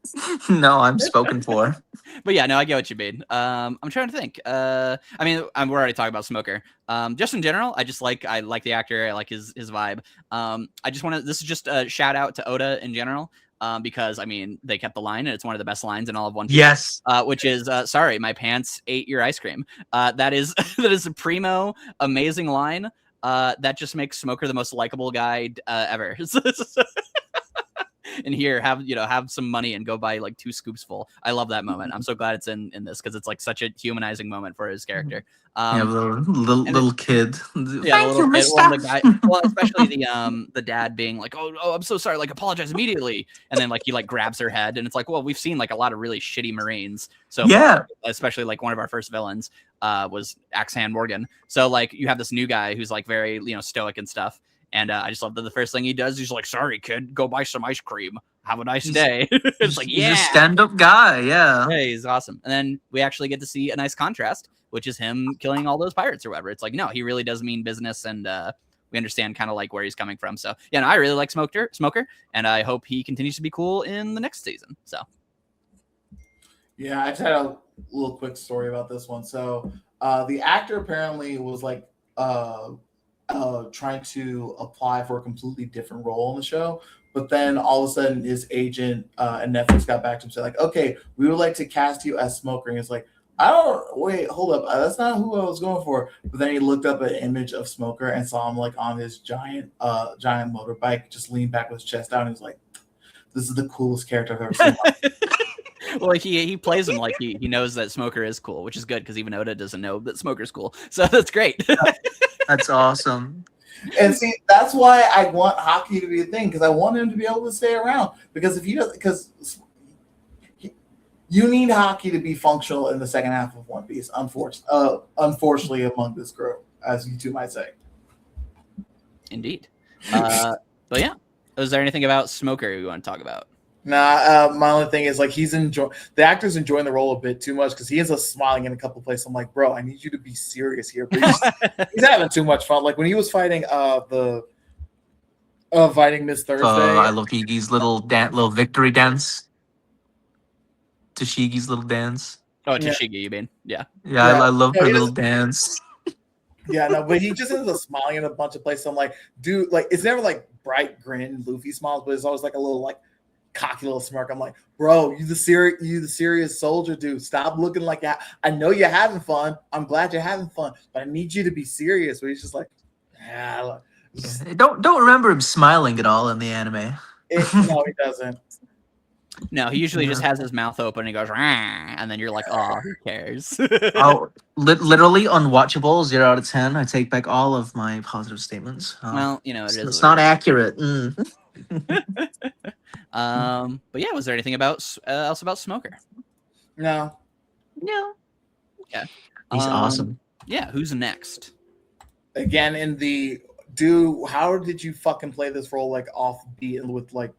No, I'm spoken for. But yeah, no, I get what you mean. I'm trying to think. I mean, we're already talking about Smoker. Just in general, I like the actor. I like his vibe. I just want to. This is just a shout out to Oda in general. Because I mean, they kept the line, and it's one of the best lines in all of One Piece. Yes. Which is, sorry, my pants ate your ice cream. That is that is a primo, amazing line. That just makes Smoker the most likable guy ever. And here, have some money and go buy like 2 scoops full. I love that moment. I'm so glad it's in this because it's like such a humanizing moment for his character. Yeah, little kid. Yeah, Thank you, mister. Well, the guy, well, especially the dad being like, oh, I'm so sorry, like apologize immediately, and then like he like grabs her head, and it's like, well, we've seen like a lot of really shitty Marines, so Yeah. especially like one of our first villains was Axe Hand Morgan, so like you have this new guy who's like very stoic and stuff, and I just love that the first thing he does, he's like, sorry kid, go buy some ice cream, have a nice day. It's like, He's a stand-up guy. Yeah. yeah, he's awesome. And then we actually get to see a nice contrast, which is him killing all those pirates or whatever. It's like, no, he really does mean business, and we understand kind of like where he's coming from. So yeah, no, I really like Smoker, and I hope he continues to be cool in the next season. So yeah, I just had a little quick story about this one. So the actor apparently was like trying to apply for a completely different role in the show. But then all of a sudden his agent and Netflix got back to him and said, like, okay, we would like to cast you as Smoker. And it's like, wait, hold up. That's not who I was going for. But then he looked up an image of Smoker and saw him like on his giant motorbike, just leaned back with his chest out. And he was like, this is the coolest character I've ever seen. Well, he plays him like he knows that Smoker is cool, which is good because even Oda doesn't know that Smoker's cool. So that's great. That's awesome. And see, that's why I want Haki to be a thing, because I want him to be able to stay around. Because if he does, because you need Haki to be functional in the second half of One Piece, unfortunately among this group, as you two might say. Indeed. But yeah, is there anything about Smoker you want to talk about? Nah, my only thing is like the actor's enjoying the role a bit too much because he is smiling in a couple places. I'm like, bro, I need you to be serious here. But he's having too much fun. Like when he was fighting fighting Miss Thursday. I love Gigi's little victory dance. Tashigi's little dance. Oh, Tashigi, you mean? Yeah. Yeah, I love her little dance. Yeah, no, but he just ends up smiling in a bunch of places. I'm like, dude, like it's never like bright grin, Luffy smiles, but it's always like a little like cocky little smirk. I'm like, bro, you the serious soldier, dude. Stop looking like that. I know you're having fun. I'm glad you're having fun, but I need you to be serious. But he's just like, yeah. Don't remember him smiling at all in the anime. No, he doesn't. No, he usually just has his mouth open and he goes, "Rah," and then you're like, oh, who cares? Literally unwatchable, 0 out of 10. I take back all of my positive statements. Well, it's not accurate. But yeah, was there anything else about Smoker? No. Yeah. He's awesome. Yeah, who's next? Again, how did you fucking play this role like off beat with like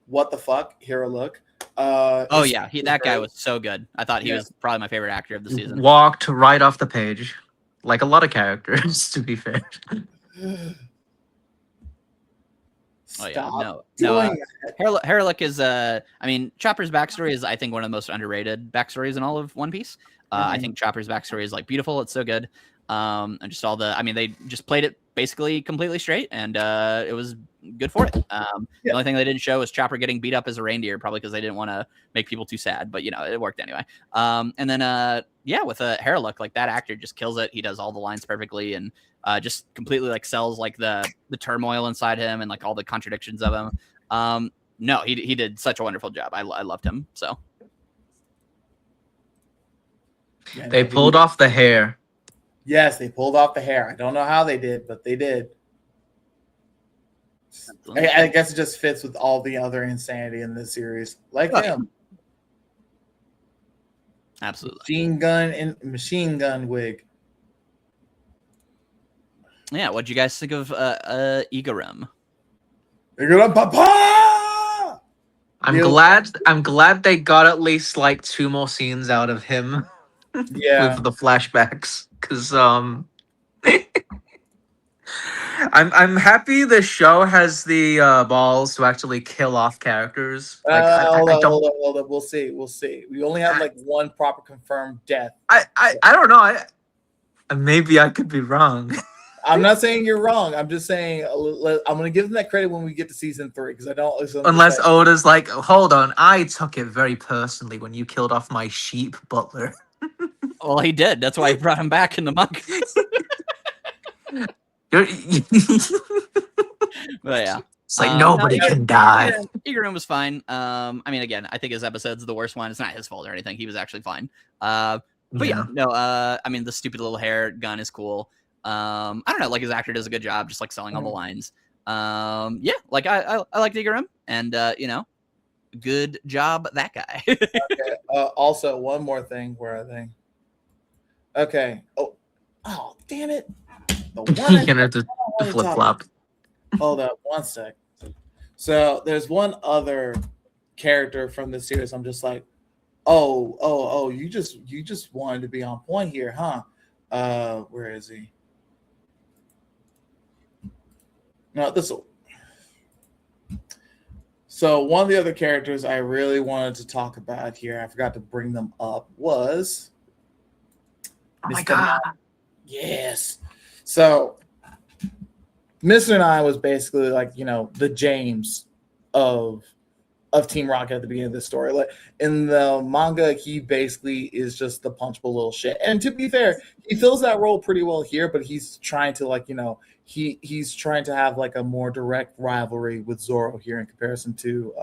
what the fuck? Hiriluk. That guy was so good. I thought he was probably my favorite actor of the season. Walked right off the page, like a lot of characters. To be fair. Hiriluk is Chopper's backstory is I think one of the most underrated backstories in all of One Piece. I think Chopper's backstory is like beautiful. It's so good. And just they just played it basically completely straight, and it was good for it. The only thing they didn't show was Chopper getting beat up as a reindeer, probably because they didn't want to make people too sad, but it worked anyway. And then with Hiriluk, like that actor just kills it. He does all the lines perfectly, and just completely like sells like the turmoil inside him and like all the contradictions of him. He did such a wonderful job. I loved him. So They pulled off the hair. Yes, they pulled off the hair. I don't know how they did, but they did. I guess it just fits with all the other insanity in this series. Like him. Absolutely. Machine gun wig. Yeah, what'd you guys think of Igaram? Igaram Papa! I'm glad they got at least like 2 more scenes out of him. Yeah. With the flashbacks. Because I'm happy the show has the balls to actually kill off characters. Like Hold I on, don't hold on. We'll see. We'll see. We only have like one proper confirmed death. I don't know. Maybe I could be wrong. I'm not saying you're wrong. I'm just saying I'm going to give them that credit when we get to season 3 because I don't. So Unless Oda's like, hold on, I took it very personally when you killed off my sheep butler. Well, he did. That's why he brought him back in the manga. But yeah. It's like nobody can die. Igaram was fine. I mean, again, I think his episode's the worst one. It's not his fault or anything. He was actually fine. But yeah, no. I mean, the stupid little hair gun is cool. I don't know. Like his actor does a good job, just like selling all the lines. Yeah, like I like Igaram, and you know, good job that guy. Okay. Also, one more thing. Where are they? Okay. Oh, damn it! You're gonna have to flip flop. Hold up, one sec. So there's one other character from the series. I'm just like, oh, you just wanted to be on point here, huh? Where is he? No, this will. So one of the other characters I really wanted to talk about here, I forgot to bring them up, was oh my god. Yes. So Mr. Nine was basically like, you know, the James of Team Rocket at the beginning of this story. Like in the manga, he basically is just the punchable little shit. And to be fair, he fills that role pretty well here, but he's trying to like, you know, he's trying to have like a more direct rivalry with Zoro here in comparison to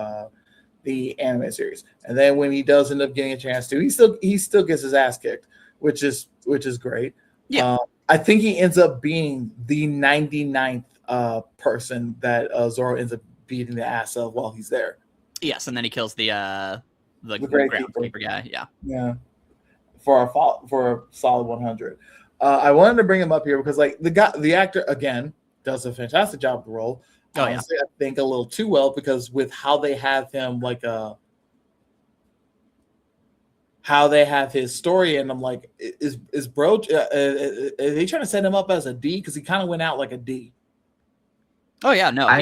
the anime series. And then when he does end up getting a chance to, he still gets his ass kicked, which is great. Yeah. I think he ends up being the 99th person that Zoro ends up beating the ass of while he's there. Yes, and then he kills the Gravekeeper guy. Yeah. Yeah. For a solid 100. I wanted to bring him up here because like the actor again does a fantastic job of the role. Honestly, I think a little too well because with how they have him like how they have his story, and I'm like, is bro? Are they trying to set him up as a D because he kind of went out like a D? Oh yeah, no, I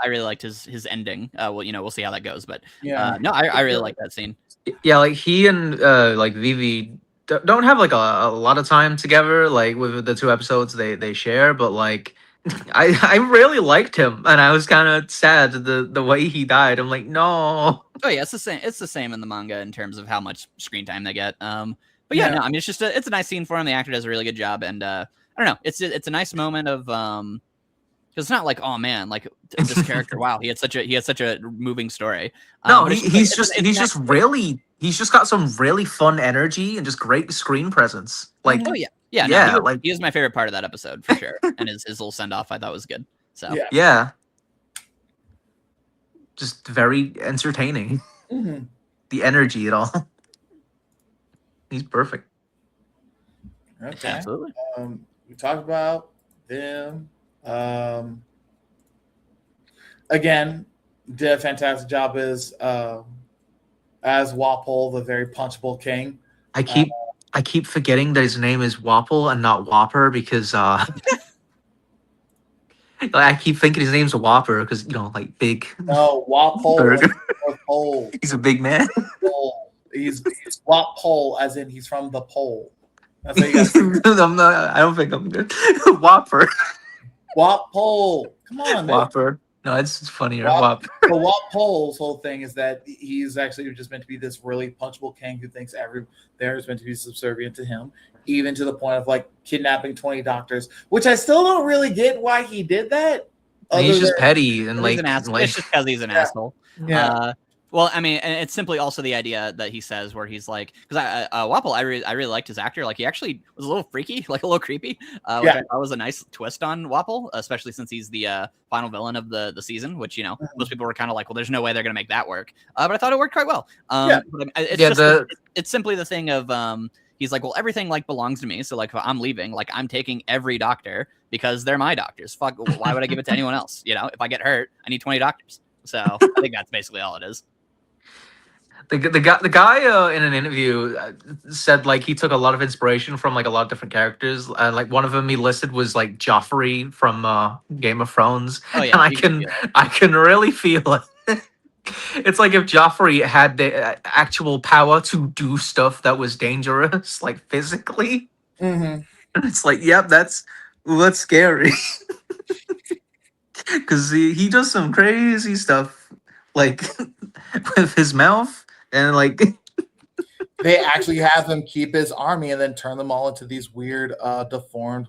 really liked his ending. Well, you know, we'll see how that goes, but Yeah, no, I really like that scene. Yeah, like he and like Vivi don't have like a lot of time together, like with the 2 episodes they share, but like I really liked him, and I was kind of sad the way he died. I'm like, no. Oh yeah, it's the same in the manga in terms of how much screen time they get. But yeah, no, I mean it's a nice scene for him. The actor does a really good job, and I don't know, it's a nice moment of because it's not like, oh man, like this character, wow, he had such a moving story. No, he's just got some really fun energy and just great screen presence. Like, oh yeah, no, he was my favorite part of that episode for sure, and his little send off I thought was good. So yeah. Just very entertaining. Mm-hmm. The energy at all. He's perfect. Okay. Absolutely. We talked about them. Again, did a fantastic job as Wapol, the very punchable king. I keep forgetting that his name is Wapol and not Whopper because I keep thinking his name's Whopper because, you know, like big. No, Wapol. Pole. He's a big man. He's Wapol, as in he's from the pole. That's how you guys I don't think I'm good. Whopper. Wapol. Come on, man. Whopper. No, it's funnier. Whopper. The Wapol's whole thing is that he's actually just meant to be this really punchable king who thinks there is meant to be subservient to him, even to the point of like kidnapping 20 doctors, which I still don't really get why he did that. He's just petty and like, it's just because he's an asshole. Yeah. Well, I mean, and it's simply also the idea that he says where he's like, because Wapol, I really liked his actor. Like he actually was a little freaky, like a little creepy, which I thought was a nice twist on Wapol, especially since he's the final villain of the season, which, you know, most people were kind of like, well, there's no way they're going to make that work. But I thought it worked quite well. But it's simply the thing of, he's like, well, everything like belongs to me. So like, if I'm leaving, like I'm taking every doctor because they're my doctors. Fuck, why would I give it to anyone else? You know, if I get hurt, I need 20 doctors. So I think that's basically all it is. The guy in an interview said like he took a lot of inspiration from like a lot of different characters, and like one of them he listed was like Joffrey from Game of Thrones, Oh and yeah, you can feel it. I can really feel it. It's like if Joffrey had the actual power to do stuff that was dangerous, like physically, Mm-hmm. and it's like, yep, that's scary because he does some crazy stuff, like with his mouth and like. They actually have him keep his army and then turn them all into these weird, deformed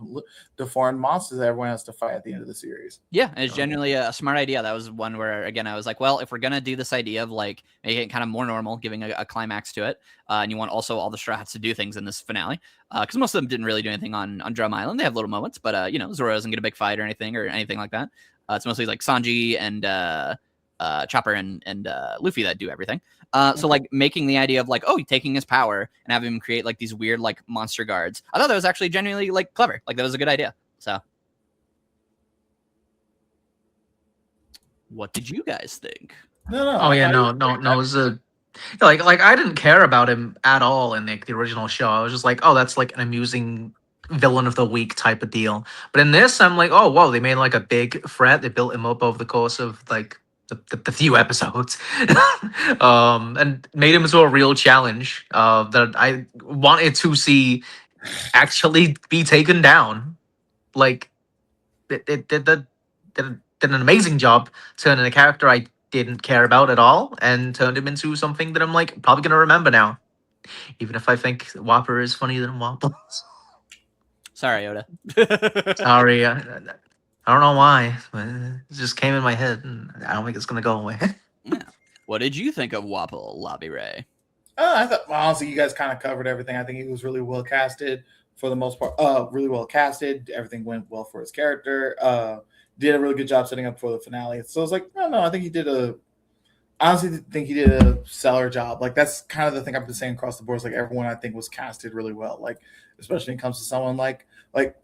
monsters that everyone has to fight at the end of the series. Yeah, it's genuinely a smart idea. That was one where, again, I was like, well, if we're gonna do this idea of like making it kind of more normal, giving a climax to it, and you want also all the Straw Hats to do things in this finale, because most of them didn't really do anything on Drum Island. They have little moments, but Zoro doesn't get a big fight or anything like that. It's mostly like Sanji and Chopper and Luffy that do everything. So like making the idea of like, oh, taking his power and having him create like these weird like monster guards. I thought that was actually genuinely like clever. Like that was a good idea. So what did you guys think? No. Oh yeah, no. It was like I didn't care about him at all in the original show. I was just like, oh, that's like an amusing villain of the week type of deal. But in this, I'm like, oh, whoa, they made like a big threat. They built him up over the course of like the few episodes, and made him into a real challenge that I wanted to see actually be taken down. Like it did an amazing job turning a character I didn't care about at all and turned him into something that I'm like probably gonna remember now, even if I think Whopper is funnier than Wapol. Sorry, Oda. Sorry, I don't know why, but it just came in my head, and I don't think it's gonna go away. Yeah. What did you think of Wapol, Laviarray? I thought, honestly, you guys kind of covered everything. I think he was really well casted for the most part. Really well casted. Everything went well for his character. Did a really good job setting up for the finale. So I was like, no, I think he did honestly think he did a stellar job. Like that's kind of the thing I've been saying across the board. Like everyone I think was casted really well. Like especially when it comes to someone like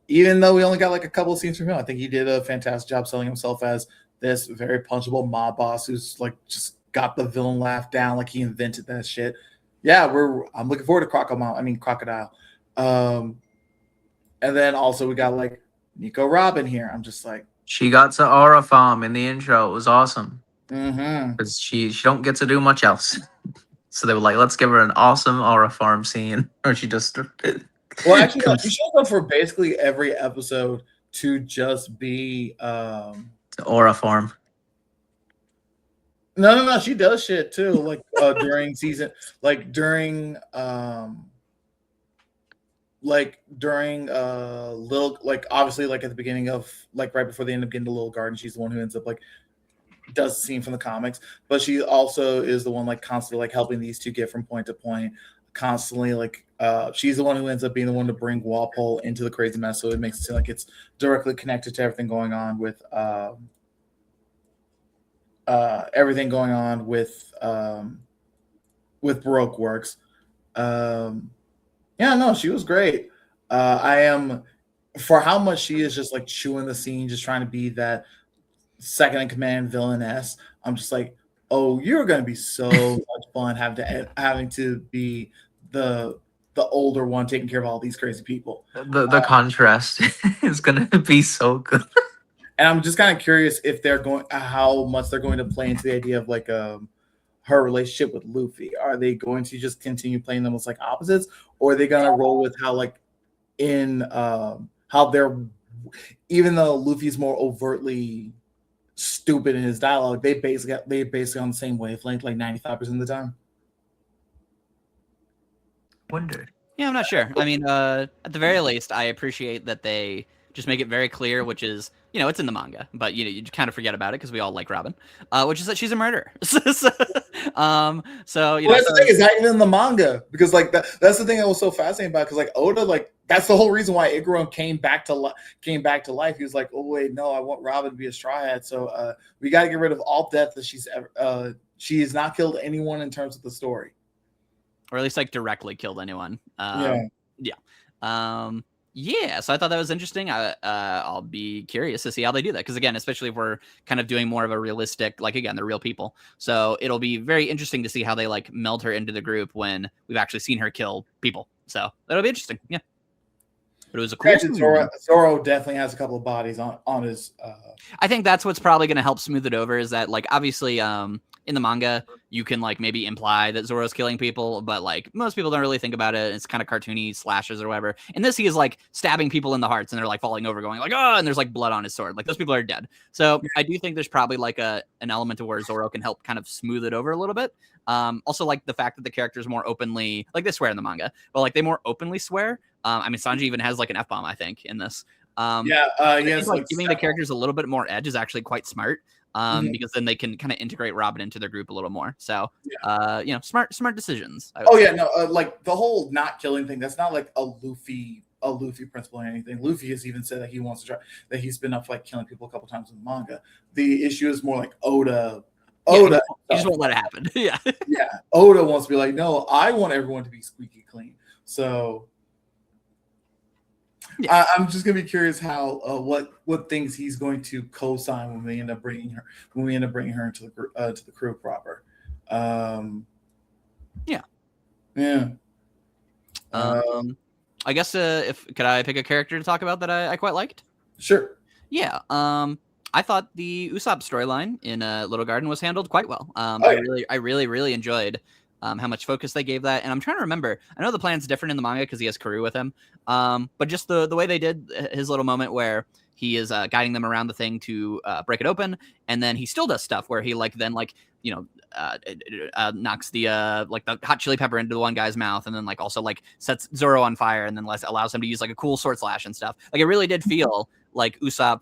even though we only got like a couple of scenes from him, I think he did a fantastic job selling himself as this very punchable mob boss who's like just got the villain laugh down. Like he invented that shit. Yeah, I'm looking forward to Crocodile. And then also we got like Nico Robin here. I'm just like, She got to Aura Farm in the intro. It was awesome mm-hmm. because she don't get to do much else. So they were like, let's give her an awesome Aura Farm scene, or she just. Well, actually, no, she shows up for basically every episode to just be Aura Farm. No, she does shit too. Like during season, during Lil, like obviously like at the beginning of like right before they end up getting to Little Garden, she's the one who ends up like does the scene from the comics, but she also is the one like constantly like helping these two get from point to point. Constantly like she's the one who ends up being the one to bring Wapol into the crazy mess, so it makes it seem like it's directly connected to everything going on with Baroque Works. Yeah, no, she was great. I am for how much she is just like chewing the scene, just trying to be that second in command villainess. I'm just like, oh, you're gonna be so much fun having to be the older one taking care of all these crazy people. The contrast is gonna be so good. And I'm just kind of curious if how much they're going to play into the idea of like her relationship with Luffy. Are they going to just continue playing them as like opposites, or are they gonna roll with how like in how they're, even though Luffy's more overtly stupid in his dialogue, they basically on the same wavelength like 95% of the time. Wonder. Yeah, I'm not sure. I mean, at the very least, I appreciate that they just make it very clear, which is, it's in the manga, but you kind of forget about it because we all like Robin, which is that she's a murderer. So that's the thing, is not even in the manga, because like that's the thing that was so fascinating about, because like Oda, like that's the whole reason why Igaram came back to life. He was like, oh wait, no, I want Robin to be a Straw Hat, so we got to get rid of all death that she's ever. She has not killed anyone in terms of the story, or at least like directly killed anyone. Yeah. Yeah, so I thought that was interesting. I'll be curious to see how they do that because, again, especially if we're kind of doing more of a realistic, like, again, they're real people. So it'll be very interesting to see how they like meld her into the group when we've actually seen her kill people. So that'll be interesting. Yeah, but it was a cool. Granted, Zoro definitely has a couple of bodies on his. I think that's what's probably going to help smooth it over. Is that like obviously in the manga you can like maybe imply that Zoro's killing people, but like most people don't really think about it. It's kind of cartoony slashes or whatever. In this, he is like stabbing people in the hearts and they're like falling over, going like oh, and there's like blood on his sword. Like those people are dead. So I do think there's probably like an element of where Zoro can help kind of smooth it over a little bit. Also like the fact that the characters more openly like they swear in the manga, but like they more openly swear. I mean, Sanji even has like an F-bomb, I think, in this. Yes, like giving the characters a little bit more edge is actually quite smart. Because then they can kind of integrate Robin into their group a little more. So, smart decisions. Like the whole not killing thing. That's not like a Luffy principle or anything. Luffy has even said that he wants to try that. He's been up like killing people a couple times in the manga. The issue is more like Oda. He just won't let it happen. Yeah. Oda wants to be like, no, I want everyone to be squeaky clean. So. Yeah. I'm just gonna be curious how what things he's going to co-sign when we end up bringing her into the crew proper. I guess could I pick a character to talk about that I quite liked? Sure. Yeah. I thought the Usopp storyline in Little Garden was handled quite well. I really enjoyed how much focus they gave that. And I'm trying to remember, I know the plan's different in the manga because he has Karoo with him. But just the way they did his little moment where he is guiding them around the thing to break it open. And then he still does stuff where he knocks the like the hot chili pepper into the one guy's mouth. And then like also like sets Zoro on fire and then allows him to use like a cool sword slash and stuff. Like it really did feel like Usopp,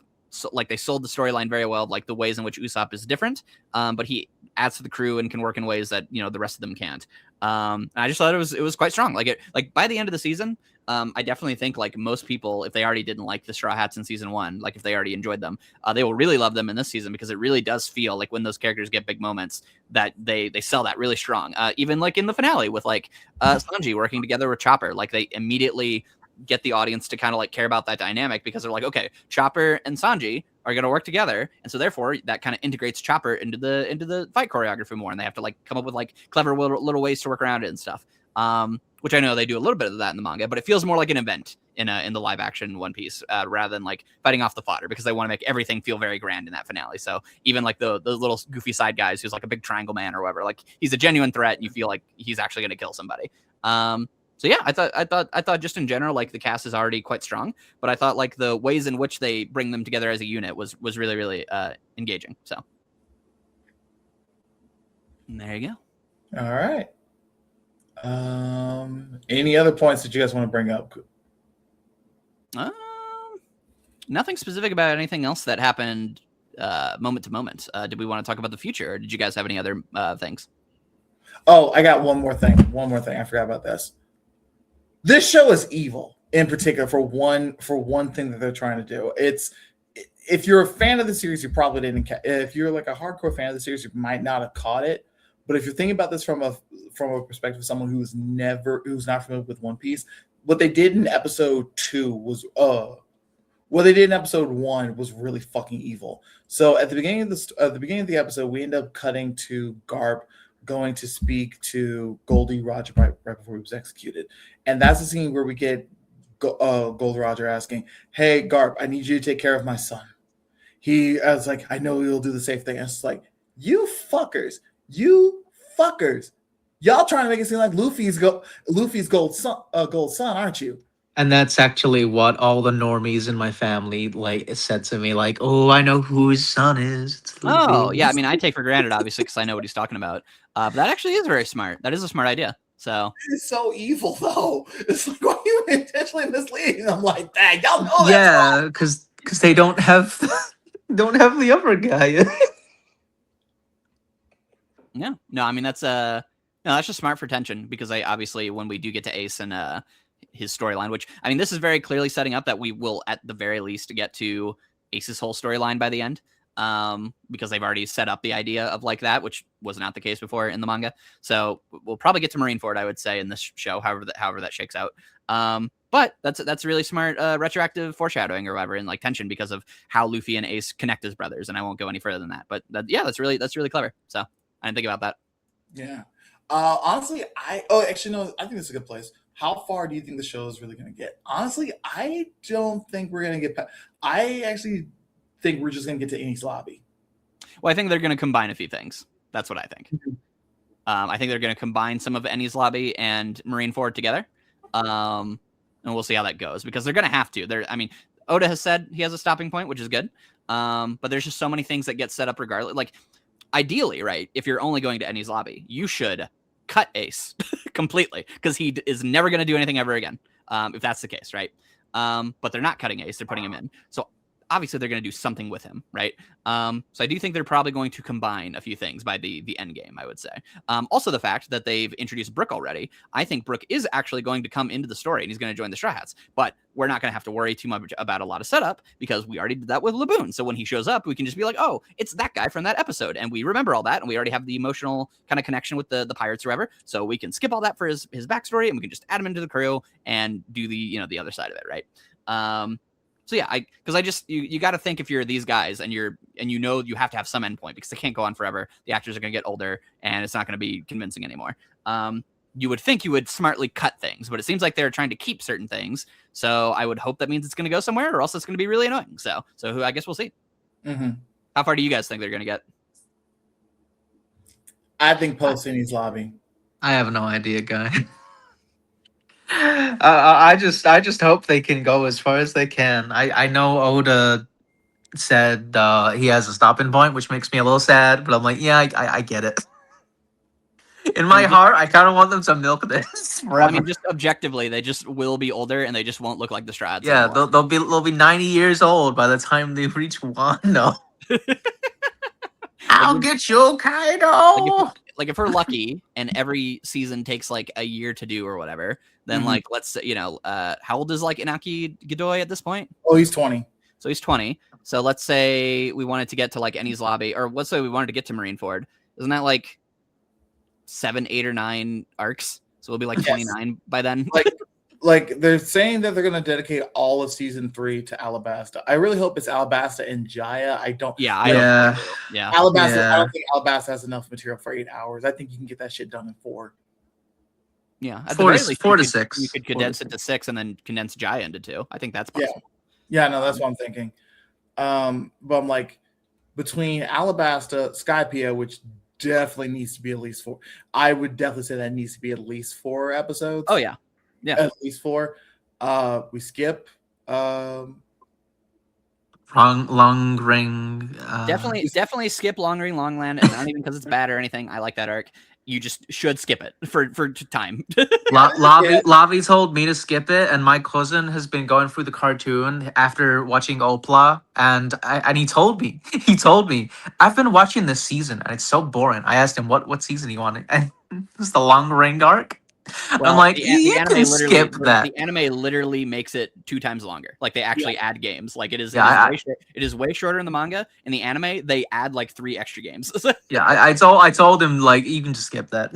like they sold the storyline very well, like the ways in which Usopp is different. But he adds to the crew and can work in ways that the rest of them can't. I just thought it was quite strong. Like by the end of the season, I definitely think like most people, if they already didn't like the Straw Hats in season 1, like if they already enjoyed them, they will really love them in this season because it really does feel like when those characters get big moments that they sell that really strong. Even like in the finale with like Sanji working together with Chopper, like they immediately get the audience to kind of like care about that dynamic because they're like, okay, Chopper and Sanji are going to work together, and so therefore that kind of integrates Chopper into the fight choreography more, and they have to like come up with like clever little ways to work around it and stuff. Which I know they do a little bit of that in the manga, but it feels more like an event in the live action One Piece rather than like fighting off the fodder because they want to make everything feel very grand in that finale. So even like the little goofy side guys who's like a big triangle man or whatever, like he's a genuine threat and you feel like he's actually going to kill somebody. So yeah, I thought just in general, like the cast is already quite strong, but I thought like the ways in which they bring them together as a unit was really, really engaging. So and there you go. All right. Any other points that you guys want to bring up? Nothing specific about anything else that happened moment to moment. Did we want to talk about the future, or did you guys have any other things? Oh, I got one more thing. I forgot about this. This show is evil in particular for one thing that they're trying to do. It's if you're a fan of the series, you probably didn't. If you're like a hardcore fan of the series, you might not have caught it. But if you're thinking about this from a perspective of someone who's not familiar with One Piece, what they did in episode 2 was what they did in episode 1 was really fucking evil. So at the beginning of the episode, we end up cutting to Garp going to speak to Goldie Roger right before he was executed, and that's the scene where we get Gold Roger asking, "Hey Garp, I need you to take care of my son." I was like, "I know you'll do the safe thing." And it's like, you fuckers, y'all trying to make it seem like Luffy's gold son, aren't you? And that's actually what all the normies in my family like said to me, like, "Oh, I know who his son is." It's Luffy. Oh, yeah. I mean, I take for granted, obviously, because I know what he's talking about. But that actually is very smart. That is a smart idea. So it's so evil, though. It's like, why are you intentionally misleading them like that? Y'all know that. Yeah, because they don't have the upper guy. Yeah. No, I mean that's just smart for tension because obviously when we do get to Ace and his storyline, which I mean this is very clearly setting up that we will at the very least get to Ace's whole storyline by the end. Because they've already set up the idea of like that, which was not the case before in the manga. So we'll probably get to Marineford, I would say, in this show, however that shakes out. But that's really smart retroactive foreshadowing or whatever, and like tension because of how Luffy and Ace connect as brothers. And I won't go any further than that. But that's really clever. So I didn't think about that. Yeah. Honestly, actually no, I think this is a good place. How far do you think the show is really going to get? Honestly, I don't think we're going to get. I actually think we're just going to get to Enies Lobby. Well, I think they're going to combine a few things. That's what I think. Mm-hmm. I think they're going to combine some of Enies Lobby and Marineford together. And we'll see how that goes because they're going to have to. I mean, Oda has said he has a stopping point, which is good. But there's just so many things that get set up regardless. Like, ideally, right, if you're only going to Enies Lobby, you should cut Ace completely because he is never going to do anything ever again, if that's the case, right? But they're not cutting Ace. They're putting him in. So obviously they're going to do something with him, right? So I do think they're probably going to combine a few things by the end game, I would say. Also, the fact that they've introduced Brook already, I think Brook is actually going to come into the story and he's going to join the Straw Hats. But we're not going to have to worry too much about a lot of setup because we already did that with Laboon. So when he shows up, we can just be like, oh, it's that guy from that episode. And we remember all that. And we already have the emotional kind of connection with the pirates or whatever. So we can skip all that for his backstory and we can just add him into the crew and do the other side of it, right? So yeah, because I just you got to think if you're these guys and you have to have some endpoint because they can't go on forever. The actors are going to get older and it's not going to be convincing anymore. You would think you would smartly cut things, but it seems like they're trying to keep certain things. So I would hope that means it's going to go somewhere, or else it's going to be really annoying. So I guess we'll see. Mm-hmm. How far do you guys think they're going to get? I think post Enies Lobby. I have no idea, guy. I just hope they can go as far as they can. I know Oda said he has a stopping point, which makes me a little sad, but I'm like, yeah, I get it. In my heart, I kind of want them to milk this forever. Well, I mean, just objectively, they just will be older and they just won't look like the Strahds. Yeah, they'll be 90 years old by the time they reach Wano. I'll get you, Kaido. Like if we're lucky and every season takes like a year to do or whatever, then like let's say, how old is like Inaki Godoy at this point? Oh, he's 20. So he's 20. So let's say we wanted to get to like Enies Lobby, or let's say we wanted to get to Marineford. Isn't that like 7, 8, or 9 arcs? So we'll be like 29 by then. Like they're saying that they're going to dedicate all of season 3 to Alabasta. I really hope it's Alabasta and Jaya. I don't. Alabasta. I don't think Alabasta has enough material for 8 hours. I think you can get that shit done in 4. Yeah, at 4 to 6. You could condense it to 6 and then condense Jaya into 2. I think that's possible. Yeah, no, that's what I'm thinking. But I'm like, between Alabasta, Skypiea, which definitely needs to be at least 4. I would definitely say that needs to be at least 4 episodes. Oh yeah, at least 4. We skip. Long ring. Definitely skip Long Ring Longland, and not even because it's bad or anything. I like that arc. You just should skip it for time. Lavi told me to skip it, and my cousin has been going through the cartoon after watching OPLA, and he told me, I've been watching this season, and it's so boring. I asked him what season he wanted, and it's the Long Ring arc. Well, I'm like, you can skip that. The anime literally makes it 2 times longer. Like they actually add games. Like it is way shorter in the manga. In the anime, they add like 3 extra games. I told him like you can just skip that.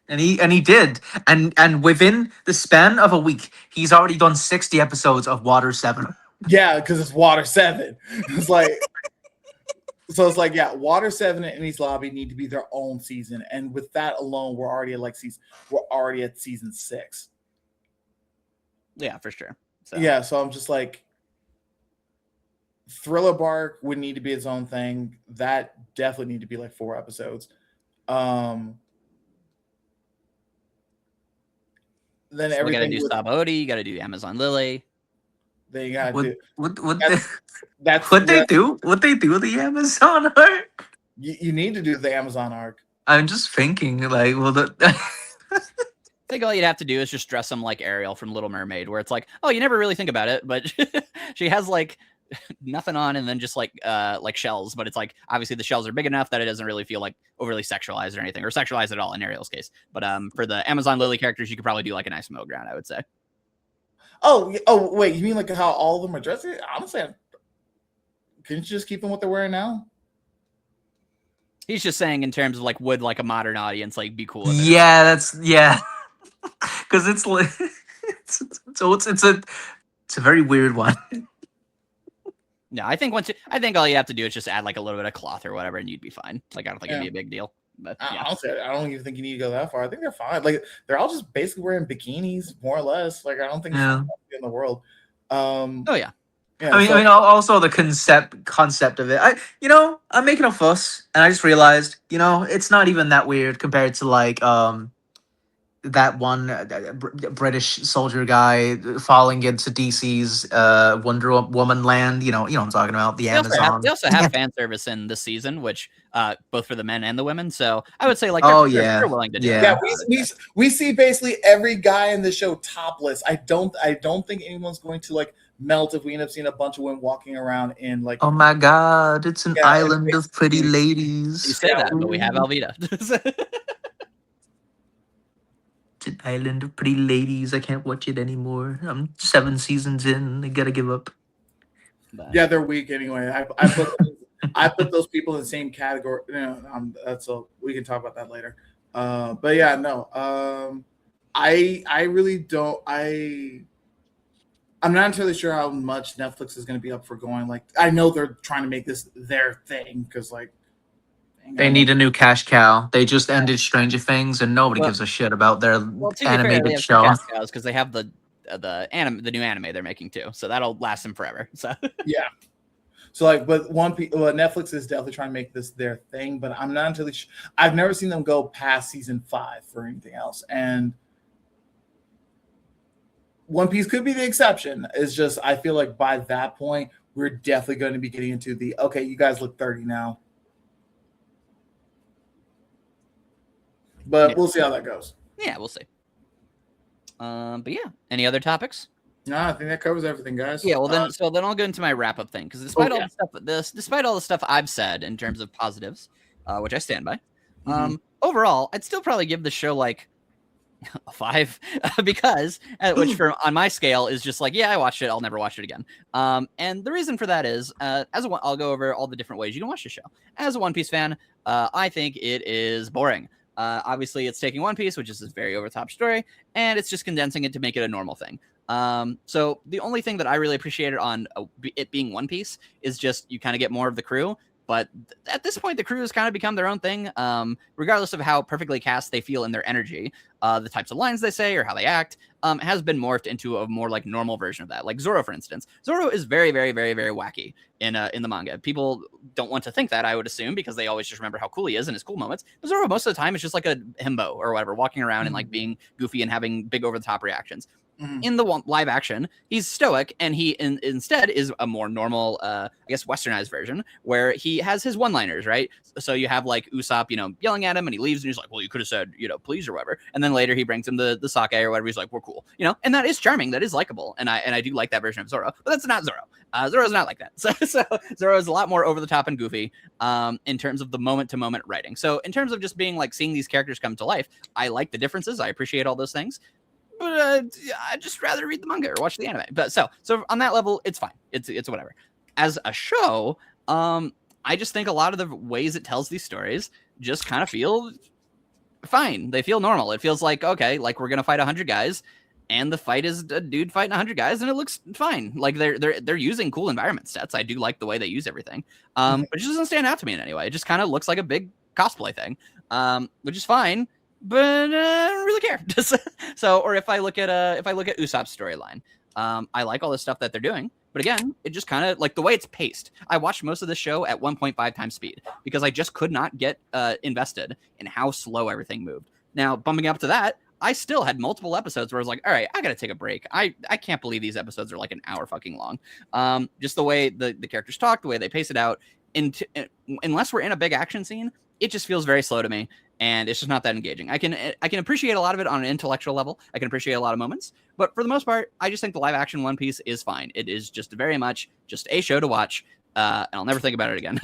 And he did. And within the span of a week, he's already done 60 episodes of Water 7. Yeah, because it's Water 7. It's like so it's like, yeah, Water 7 and Enies Lobby need to be their own season. And with that alone, we're already at season 6. Yeah, for sure. So I'm just like, Thriller Bark would need to be its own thing. That definitely need to be like 4 episodes. Then everything you got to do Sabodi, you got to do Amazon Lily. Then you got to do what they do with the Amazon arc. You need to do the Amazon arc. I'm just thinking, like, I think all you'd have to do is just dress them like Ariel from Little Mermaid, where it's like, oh, you never really think about it, but she has like nothing on and then just like shells, but it's like obviously the shells are big enough that it doesn't really feel like overly sexualized or anything, or sexualized at all in Ariel's case. But for the Amazon Lily characters, you could probably do like a nice middle ground, I would say. Oh, wait, you mean like how all of them are dressed? Honestly, couldn't you just keep them what they're wearing now? He's just saying in terms of like, would like a modern audience like be cool with it? Yeah, because it's like it's So it's a very weird one. No, I think I think all you have to do is just add like a little bit of cloth or whatever, and you'd be fine. Like I don't think it'd be a big deal. But yeah. Honestly, I don't even think you need to go that far. I think they're fine. Like they're all just basically wearing bikinis, more or less. Like I don't think it's in the world. Oh yeah. Yeah, I mean, also the concept of it. I'm making a fuss, and I just realized, it's not even that weird compared to like that one British soldier guy falling into DC's Wonder Woman land. You know what I'm talking about, the Amazon. They also have fan service in this season, which both for the men and the women. So I would say like they're willing to do it. Yeah, we see basically every guy in the show topless. I don't think anyone's going to like melt if we end up seeing a bunch of women walking around in like. Oh my God! It's an island of pretty ladies. You say that, but we have Alvida. It's an island of pretty ladies. I can't watch it anymore. I'm 7 seasons in. I gotta give up. Yeah, they're weak anyway. I put those people in the same category. We can talk about that later. But yeah, no. I really don't. I'm not entirely sure how much Netflix is going to be up for going. Like, I know they're trying to make this their thing because, like, they need a new cash cow. They just ended Stranger Things, and nobody gives a shit about their animated show. Because they have the new anime they're making too, so that'll last them forever. So yeah. So like, but Netflix is definitely trying to make this their thing, but I'm not entirely sure. I've never seen them go past season 5 for anything else, and One Piece could be the exception. It's just I feel like by that point we're definitely going to be getting into the okay, you guys look 30 now. But we'll see how that goes. Yeah, we'll see. But yeah, any other topics? No, I think that covers everything, guys. Yeah, well then I'll go into my wrap up thing because despite all the stuff I've said in terms of positives, which I stand by, overall I'd still probably give the show like a 5 because which on my scale is just like I watched it, I'll never watch it again. And the reason for that is I'll go over all the different ways you can watch the show. As a One Piece fan, I think it is boring. Obviously, it's taking One Piece, which is this very over-the-top story, and it's just condensing it to make it a normal thing. So the only thing that I really appreciated on it being One Piece is just you kind of get more of the crew. But at this point, the crew has kind of become their own thing, regardless of how perfectly cast they feel in their energy. The types of lines they say or how they act has been morphed into a more like normal version of that. Like Zoro, for instance. Zoro is very, very, very, very wacky in the manga. People don't want to think that, I would assume, because they always just remember how cool he is and his cool moments. But Zoro, most of the time, is just like a himbo or whatever, walking around and like being goofy and having big over-the-top reactions. In the live action, he's stoic, and he instead is a more normal, I guess, westernized version where he has his one-liners, right? So you have like Usopp, yelling at him, and he leaves, and he's like, "Well, you could have said, please or whatever." And then later he brings him the sake or whatever. He's like, "We're cool," and that is charming, that is likable, and I do like that version of Zoro. But that's not Zoro. Zoro's not like that. So Zoro is a lot more over the top and goofy in terms of the moment-to-moment writing. So in terms of just being like seeing these characters come to life, I like the differences. I appreciate all those things. But I'd just rather read the manga or watch the anime. But so on that level, it's fine. It's whatever. As a show, I just think a lot of the ways it tells these stories just kind of feel fine. They feel normal. It feels like, okay, like we're gonna fight 100 guys, and the fight is a dude fighting 100 guys, and it looks fine. Like they're using cool environment sets. I do like the way they use everything. But it just doesn't stand out to me in any way. It just kind of looks like a big cosplay thing, which is fine. But I don't really care. So, or if I look at Usopp's storyline, I like all the stuff that they're doing. But again, it just kind of like the way it's paced. I watched most of the show at 1.5 times speed because I just could not get invested in how slow everything moved. Now, bumping up to that, I still had multiple episodes where I was like, all right, I got to take a break. I can't believe these episodes are like an hour fucking long. Just the way the characters talk, the way they pace it out. Unless we're in a big action scene, it just feels very slow to me. And it's just not that engaging. I can appreciate a lot of it on an intellectual level. I can appreciate a lot of moments. But for the most part, I just think the live action One Piece is fine. It is just very much just a show to watch. And I'll never think about it again.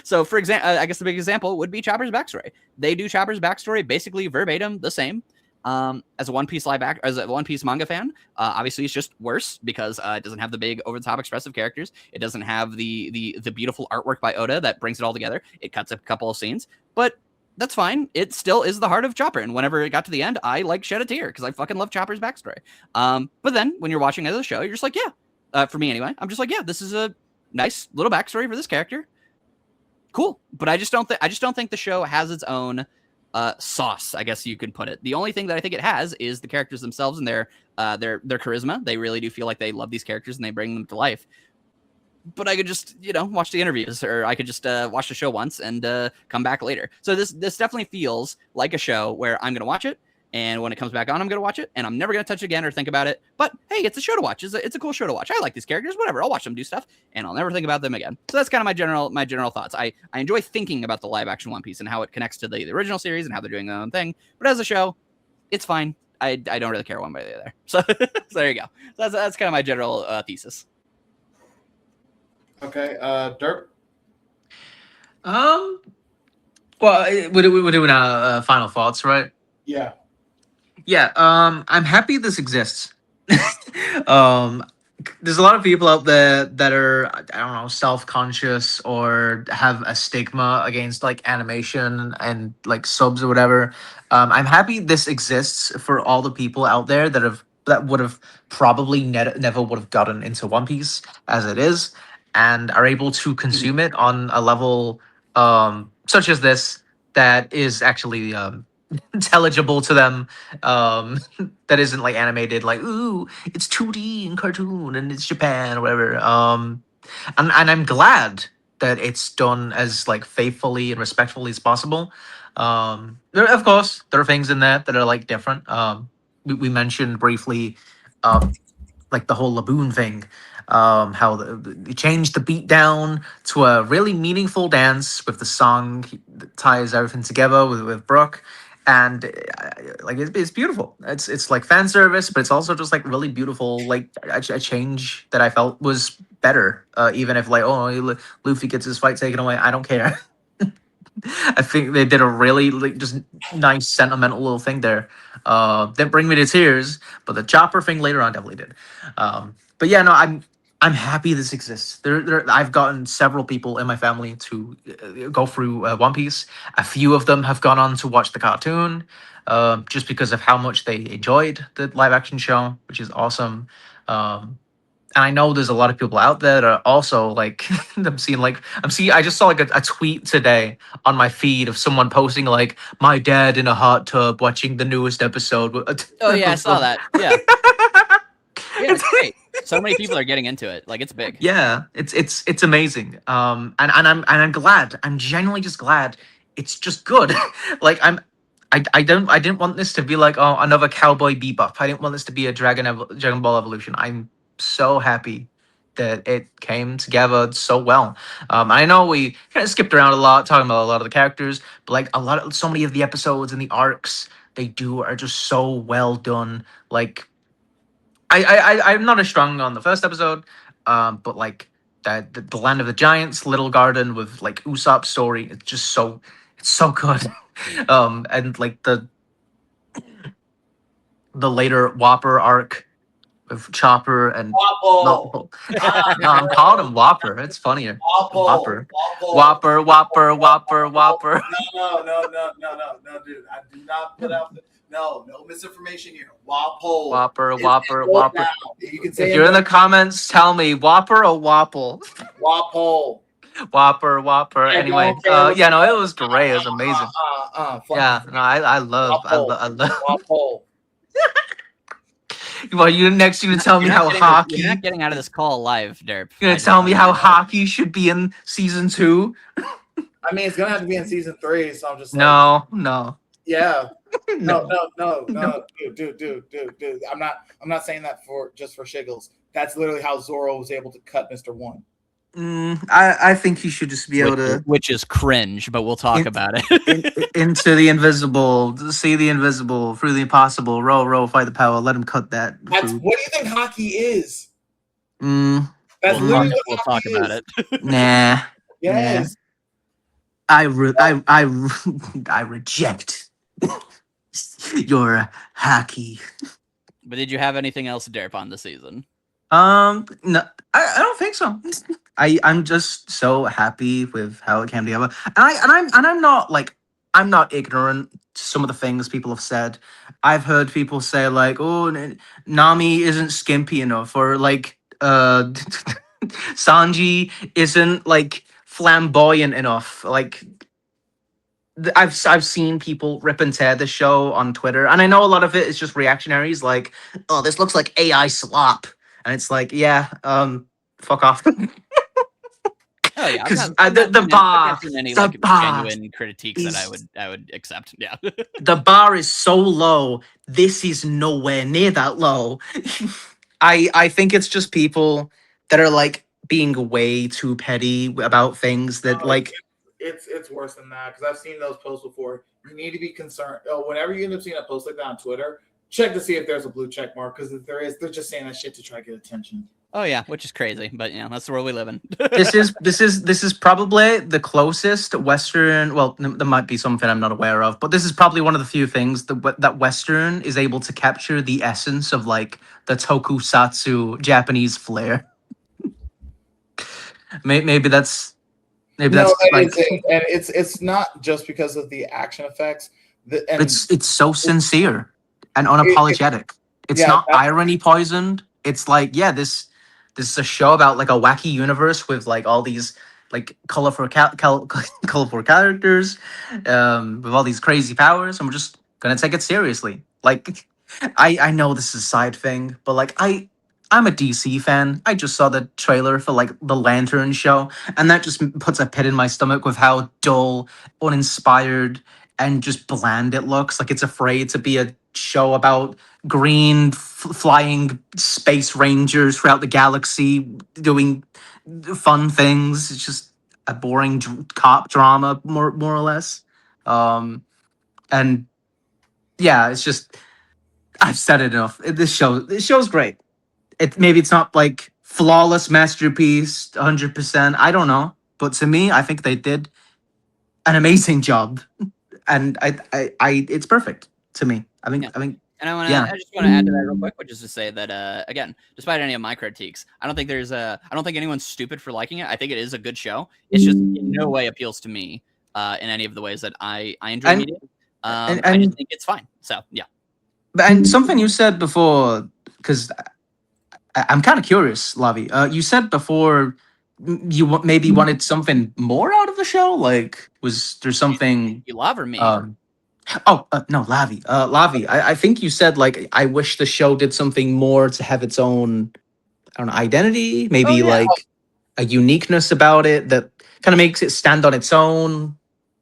So for example, I guess the big example would be Chopper's backstory. They do Chopper's backstory basically verbatim the same. As a One Piece as a One Piece manga fan, obviously it's just worse because it doesn't have the big over-the-top expressive characters. It doesn't have the beautiful artwork by Oda that brings it all together. It cuts a couple of scenes, but that's fine. It still is the heart of Chopper, and whenever it got to the end, I like shed a tear because I fucking love Chopper's backstory. But then when you're watching as a show, you're just like, yeah. For me anyway, I'm just like, yeah, this is a nice little backstory for this character. Cool, but I just don't think the show has its own sauce, I guess you could put it. The only thing that I think it has is the characters themselves and their charisma. They really do feel like they love these characters and they bring them to life. But I could just, watch the interviews, or I could just watch the show once and come back later. So this definitely feels like a show where I'm going to watch it, and when it comes back on, I'm going to watch it, and I'm never going to touch it again or think about it. But hey, it's a show to watch. It's a cool show to watch. I like these characters, whatever. I'll watch them do stuff, and I'll never think about them again. So that's kind of my general thoughts. I enjoy thinking about the live action One Piece and how it connects to the original series and how they're doing their own thing. But as a show, it's fine. I don't really care one way or the other. So, so there you go. So that's kind of my general thesis. Okay, Derp. Well, we're doing final thoughts, right? Yeah. Yeah. I'm happy this exists. There's a lot of people out there that are, I don't know, self-conscious or have a stigma against like animation and like subs or whatever. I'm happy this exists for all the people out there that would have probably never would have gotten into One Piece as it is, and are able to consume it on a level such as this that is actually intelligible to them, that isn't like animated, like, ooh, it's 2D and cartoon and it's Japan or whatever. And I'm glad that it's done as like faithfully and respectfully as possible. Of course, there are things in there that are like different. We mentioned briefly, like the whole Laboon thing, how they changed the beat down to a really meaningful dance with the song that ties everything together with Brooke. And like it's beautiful. It's like fan service, but it's also just like really beautiful. Like a change that I felt was better. Even if like, oh, Luffy gets his fight taken away, I don't care. I think they did a really like just nice sentimental little thing there. Didn't bring me to tears, but the Chopper thing later on definitely did. But yeah, no, I'm happy this exists. I've gotten several people in my family to go through One Piece. A few of them have gone on to watch the cartoon, just because of how much they enjoyed the live action show, which is awesome. And I know there's a lot of people out there that are also like, I just saw like a tweet today on my feed of someone posting like, my dad in a hot tub watching the newest episode. Oh yeah, I saw that. Yeah. Yeah, it's great. So many people are getting into it. Like it's big. Yeah, it's amazing. And I'm glad. I'm genuinely just glad. It's just good. Like I didn't want this to be like, oh, another Cowboy Bebop. I didn't want this to be a Dragon Ball Evolution. I'm so happy that it came together so well. I know we kind of skipped around a lot talking about a lot of the characters, but like so many of the episodes and the arcs are just so well done. Like I'm not as strong on the first episode, but like the Land of the Giants, Little Garden with like Usopp's story, it's so good. And like the later Whopper arc of Chopper and Wapol. no, I'm calling him Whopper. It's funnier. Whopper. Whopper, Whopper, Whopper, Whopper. No, dude. I do not put out no misinformation here. Wapol. Whopper. You can say If you're in the comments, tell me Whopper or Wapol. Wapol. Whopper. Anyway, yeah, no, it was great. It was amazing. Yeah, no, I love Wapol. Well, you're going to tell me how Haki. You're not getting out of this call alive, Derp. You're going to tell me how Haki should be in season 2? I mean, it's gonna have to be in season 3, so I'm just like, no. Yeah. No, dude. I'm not saying that just for shiggles. That's literally how Zoro was able to cut Mr. One. I think he should just be able to, which is cringe, but we'll talk about it. Into the invisible, see the invisible, through the impossible, row, fight the power. Let him cut that. What do you think Haki is? That's literally we'll talk about it. Nah. Yes. Nah. I reject your Haki. But did you have anything else, Derp, on the season? No, I don't think so. I'm just so happy with how it came together, and I'm not like I'm not ignorant to some of the things people have said. I've heard people say like, "Oh, Nami isn't skimpy enough," or like, Sanji isn't like flamboyant enough. Like, I've seen people rip and tear the show on Twitter, and I know a lot of it is just reactionaries. Like, "Oh, this looks like AI slop," and it's like, yeah, fuck off. Oh yeah, Because I've not seen any the like bar genuine critiques that is I would accept. Yeah. the bar is so low. This is nowhere near that low. I think it's just people that are like being way too petty about things that No, like it's worse than that because I've seen those posts before. You need to be concerned. Whenever you end up seeing a post like that on Twitter, check to see if there's a blue check mark because if there is, they're just saying that shit to try to get attention. Oh yeah, which is crazy, but that's the world we live in. this is probably the closest Western. Well, there might be something I'm not aware of, but this is probably one of the few things that Western is able to capture the essence of like the tokusatsu Japanese flair. Maybe that's No, that like is it, and it's not just because of the action effects. And it's so sincere and it, unapologetic. It's yeah, not irony poisoned. It's like, yeah, this is a show about like a wacky universe with like all these like colorful colorful characters, with all these crazy powers, and we're just gonna take it seriously. Like, I know this is a side thing, but like I'm a DC fan. I just saw the trailer for like the Lantern show, and that just puts a pit in my stomach with how dull, uninspired, and just bland it looks. Like it's afraid to be a show about green flying space rangers throughout the galaxy doing fun things. It's just a boring cop drama, more or less. And yeah, it's just I've said it enough. This show's great. Maybe it's not like flawless masterpiece, 100%. I don't know, but to me, I think they did an amazing job, and it's perfect to me. Yeah. And Yeah. I just want to add to that real quick, which is to say that again, despite any of my critiques, I don't think anyone's stupid for liking it. I think it is a good show. It's just in no way appeals to me in any of the ways that I enjoy And media. I just and think it's fine. So yeah. and something you said before, because I'm kind of curious, Lavi. You said before maybe wanted something more out of the show. Like, was there something? You love or me? No, Lavi. Lavi. I think you said like I wish the show did something more to have its own, I don't know, identity. Maybe yeah. like a uniqueness about it that kind of makes it stand on its own.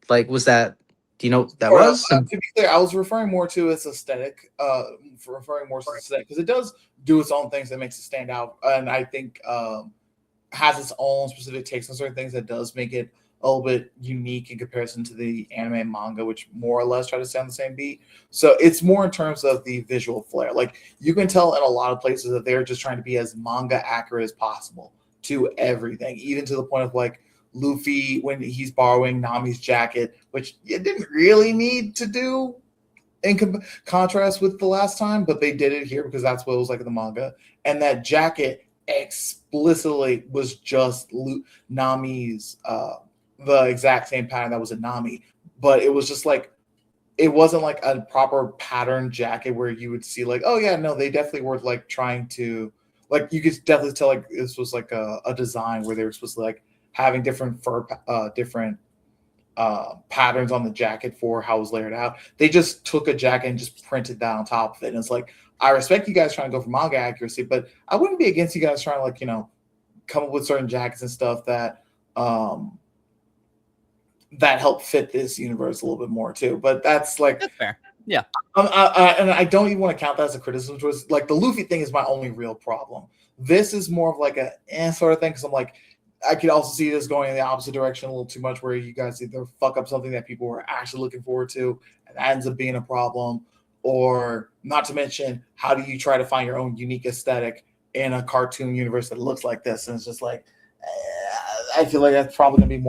Like, was that? Do you know what that was? To be clear, I was referring more to its aesthetic. Referring more to aesthetic because it does do its own things that makes it stand out, and I think has its own specific takes on certain things that does make it a little bit unique in comparison to the anime and manga, which more or less try to stay on the same beat. So it's more in terms of the visual flair. Like you can tell in a lot of places that they're just trying to be as manga accurate as possible to everything, even to the point of like Luffy when he's borrowing Nami's jacket, which you didn't really need to do in contrast with the last time, but they did it here because that's what it was like in the manga. And that jacket explicitly was just Nami's, the exact same pattern that was in Nami, but it was just like it wasn't like a proper pattern jacket where you would see like, oh yeah, no, they definitely were like trying to like you could definitely tell like this was like a design where they were supposed to like having different different patterns on the jacket for how it was layered out. They just took a jacket and just printed that on top of it. And it's like, I respect you guys trying to go for manga accuracy, but I wouldn't be against you guys trying to like, come up with certain jackets and stuff that that help fit this universe a little bit more too. But that's fair. Yeah. And I don't even want to count that as a criticism. Towards like the Luffy thing is my only real problem. This is more of like a sort of thing because I'm like, I could also see this going in the opposite direction a little too much, where you guys either fuck up something that people were actually looking forward to, and that ends up being a problem, or not to mention, how do you try to find your own unique aesthetic in a cartoon universe that looks like this? And it's just like, I feel like that's probably going to be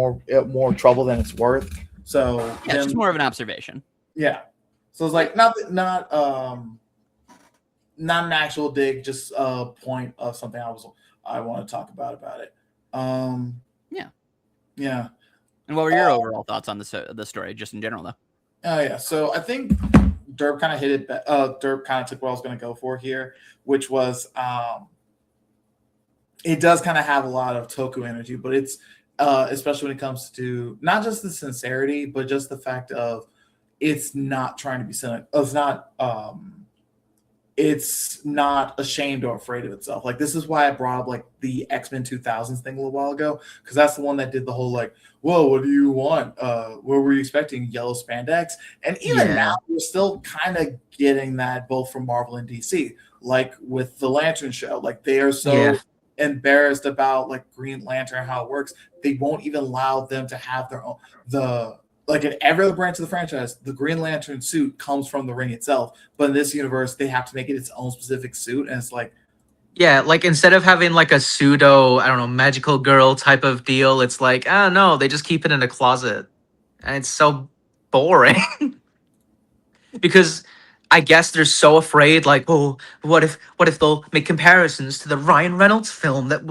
more trouble than it's worth. So yeah, it's just more of an observation. Yeah. So it's like not an actual dig, just a point of something I want to talk about it. Yeah. And what were your overall thoughts on the story, just in general, though? Oh yeah, so I think Derp kind of hit it. Derp kind of took what I was going to go for here, which was it does kind of have a lot of Toku energy, but it's especially when it comes to not just the sincerity, but just the fact of it's not trying to be cynical. It's not ashamed or afraid of itself. Like this is why I brought up like the X-Men 2000s thing a little while ago, because that's the one that did the whole like, whoa, what do you want? What were you expecting? Yellow spandex? And even now Yeah, we're still kind of getting that both from Marvel and DC. Like with the Lantern show, like they are yeah, so embarrassed about like Green Lantern how it works, they won't even allow them to have their own the like in every other branch of the franchise, the Green Lantern suit comes from the ring itself. But in this universe, they have to make it its own specific suit, and it's like, yeah. Like instead of having like a pseudo, I don't know, magical girl type of deal, it's like, oh no, they just keep it in a closet, and it's so boring. Because I guess they're so afraid, like, oh, what if they'll make comparisons to the Ryan Reynolds film that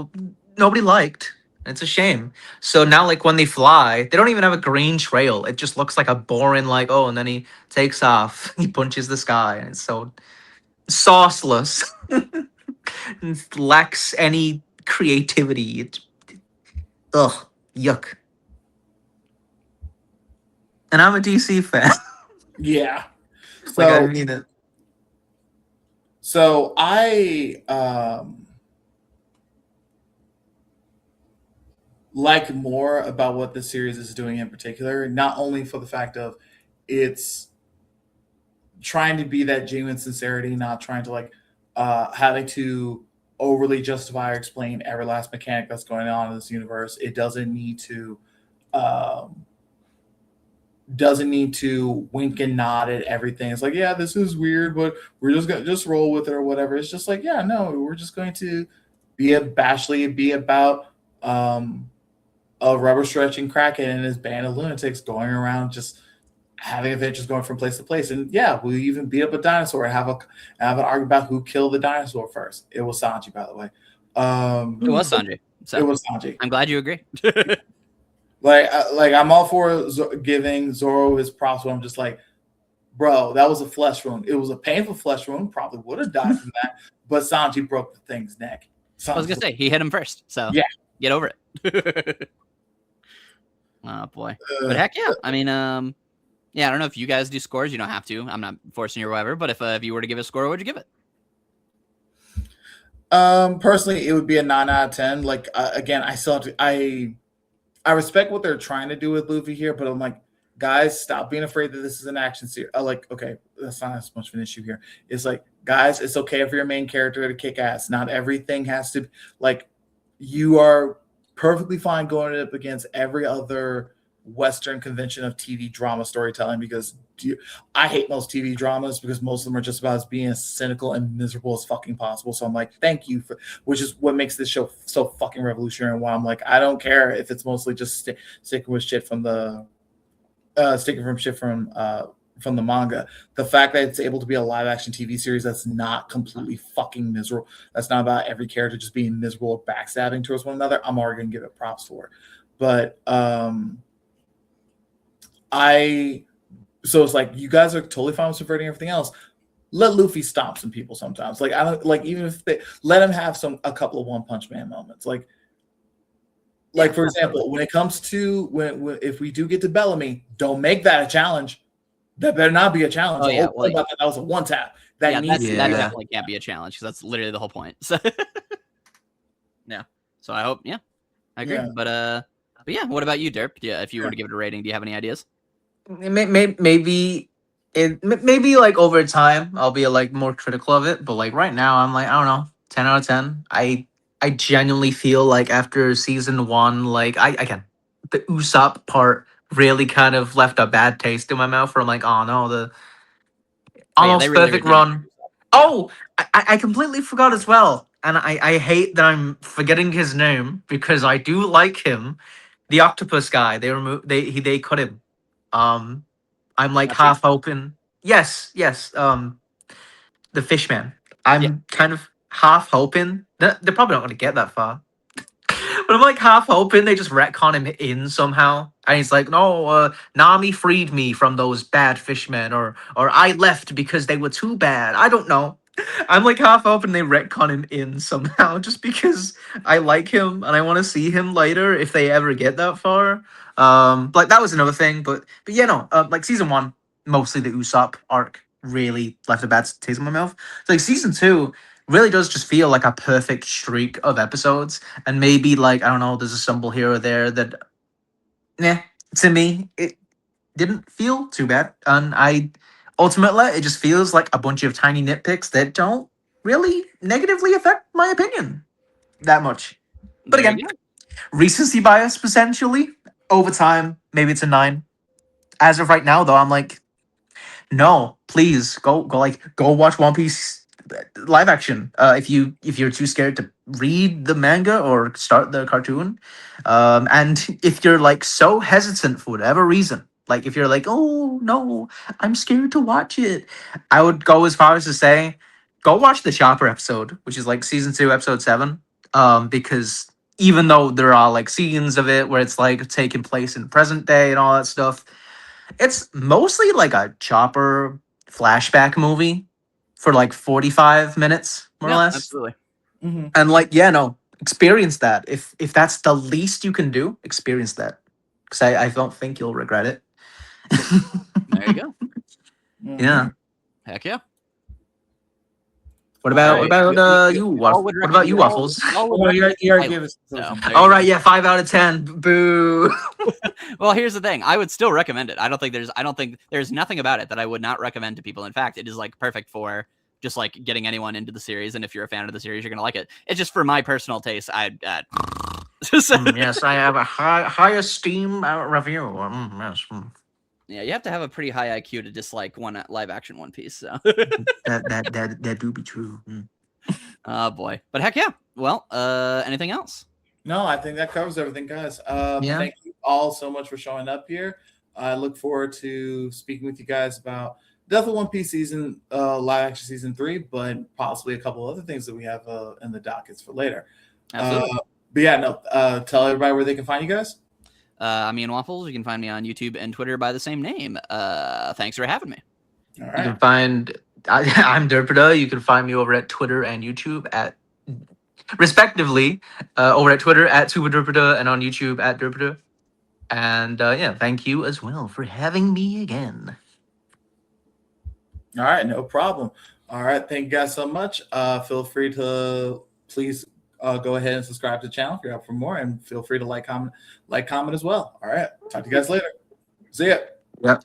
nobody liked? And it's a shame. So now, like, when they fly, they don't even have a green trail. It just looks like a boring, like, oh, and then he takes off, he punches the sky, and it's so sauceless. It lacks any creativity. Ugh, yuck. And I'm a DC fan. yeah. Like, I So mean it. so I like more about what the series is doing in particular, not only for the fact of it's trying to be that genuine sincerity, not trying to like having to overly justify or explain every last mechanic that's going on in this universe. It um, doesn't need to wink and nod at everything. It's like, yeah, this is weird, but we're just gonna just roll with it or whatever. It's just like, yeah, no, we're just going to be about um, a rubber stretching crackhead and his band of lunatics going around just having adventures going from place to place. And yeah, we even beat up a dinosaur and have an argument about who killed the dinosaur first. It was Sanji, by the way. It was Sanjay. It So was Sanji. I'm glad you agree. Like I'm all for giving Zoro his props. But I'm just like, bro, that was a flesh wound. It was a painful flesh wound. Probably would have died from that. But Sanji broke the thing's neck. I was gonna say he hit him first, so Yeah. get over it. Oh boy, but heck yeah! I mean, yeah, I don't know if you guys do scores. You don't have to. I'm not forcing you or whatever. But if you were to give a score, what would you give it? Personally, it would be a 9 out of 10. Like again, I still have to. I respect what they're trying to do with Luffy here, but I'm like, guys, stop being afraid that this is an action series. Like, okay, that's not as much of an issue here. It's like, guys, it's okay for your main character to kick ass. Not everything has to like. You are perfectly fine going up against every other Western convention of TV drama storytelling because I hate most TV dramas because most of them are just about us being as cynical and miserable as fucking possible. So I'm like, thank you for, which is what makes this show so fucking revolutionary. And why I'm like, I don't care if it's mostly just sticking with shit from the sticking from shit from the manga. The fact that it's able to be a live action TV series that's not completely fucking miserable, that's not about every character just being miserable or backstabbing towards one another, I'm already gonna give it props for. But so it's like you guys are totally fine with subverting everything else. Let Luffy stomp some people sometimes. Like I don't like even if they let him have a couple of One Punch Man moments. Like for example, when it comes to when if we do get to Bellamy, don't make that a challenge. That better not be a challenge. Oh yeah, well, that was a one tap. That yeah, needs that Yeah. definitely can't be a challenge because that's literally the whole point. So yeah, so I hope I agree. Yeah. But yeah, what about you, Derp? Yeah, if you were to give it a rating, do you have any ideas? Maybe like over time I'll be like more critical of it, but like right now I'm like, I don't know, 10 out of 10. I genuinely feel like after season one, like I can the Usopp part really kind of left a bad taste in my mouth. Where I'm like, oh no, the Oh yeah, they almost really perfect redeemed run. Oh, I completely forgot as well, and I hate that I'm forgetting his name because I do like him. The octopus guy, they cut him. Um, I'm like Hachi? half hoping. Yes, yes. The Fishman. I'm kind of half hoping. They're probably not going to get that far. But I'm like half hoping they just retcon him in somehow. And he's like, no, Nami freed me from those bad fishmen, or I left because they were too bad. I don't know. I'm like half hoping they retcon him in somehow, just because I like him and I want to see him later if they ever get that far. Like that was another thing, but yeah, no, like season 1, mostly the Usopp arc really left a bad taste in my mouth. So like season 2 really does just feel like a perfect streak of episodes, and maybe like I don't know, there's a stumble here or there that, yeah, to me it didn't feel too bad, and I ultimately it just feels like a bunch of tiny nitpicks that don't really negatively affect my opinion that much. But There again, you go. recency bias potentially. Over time, maybe it's a 9. As of right now, though, I'm like, no, please go watch One Piece live action. If you're too scared to read the manga or start the cartoon, and if you're like so hesitant for whatever reason, like if you're like, oh no, I'm scared to watch it, I would go as far as to say, go watch the Chopper episode, which is like season 2, episode 7. Because even though there are like scenes of it where it's like taking place in present day and all that stuff, it's mostly like a Chopper flashback movie for like 45 minutes, more or Yeah, less. absolutely. Mm-hmm. And like, yeah, no, experience that. If that's the least you can do, experience that. Because I don't think you'll regret it. There you go. Yeah. Heck yeah. What about Alright, you? y'all would What about you, y'all- Waffles? y'all would Oh, you recommend already Pilot, gave us. so there you All go. right, yeah, 5 out of 10. Boo. Well, here's the thing. I would still recommend it. I don't think there's nothing about it that I would not recommend to people. In fact, it is like perfect for just like getting anyone into the series. And if you're a fan of the series, you're gonna like it. It's just for my personal taste. Yes, I have a high esteem review. Yes. Yeah, you have to have a pretty high IQ to dislike one live action One Piece. So that do be true. oh boy. But heck yeah. Well, anything else? No, I think that covers everything, guys. Yeah. Thank you all so much for showing up here. I look forward to speaking with you guys about definitely One Piece season, live action season 3, but possibly a couple other things that we have in the dockets for later. Absolutely. But yeah, no. Tell everybody where they can find you guys. I'm IanWaffles. You can find me on YouTube and Twitter by the same name. Thanks for having me. All You right. can find I'm DerpADuh. You can find me over at Twitter and YouTube at respectively, over at Twitter at SuperDerpADuh and on YouTube at DerpADuh. And yeah, thank you as well for having me again. All right, no problem. All right, thank you guys so much. Feel free to please go ahead and subscribe to the channel if you're up for more, and feel free to like, comment as well. All right, talk to you guys later. See ya. Yep.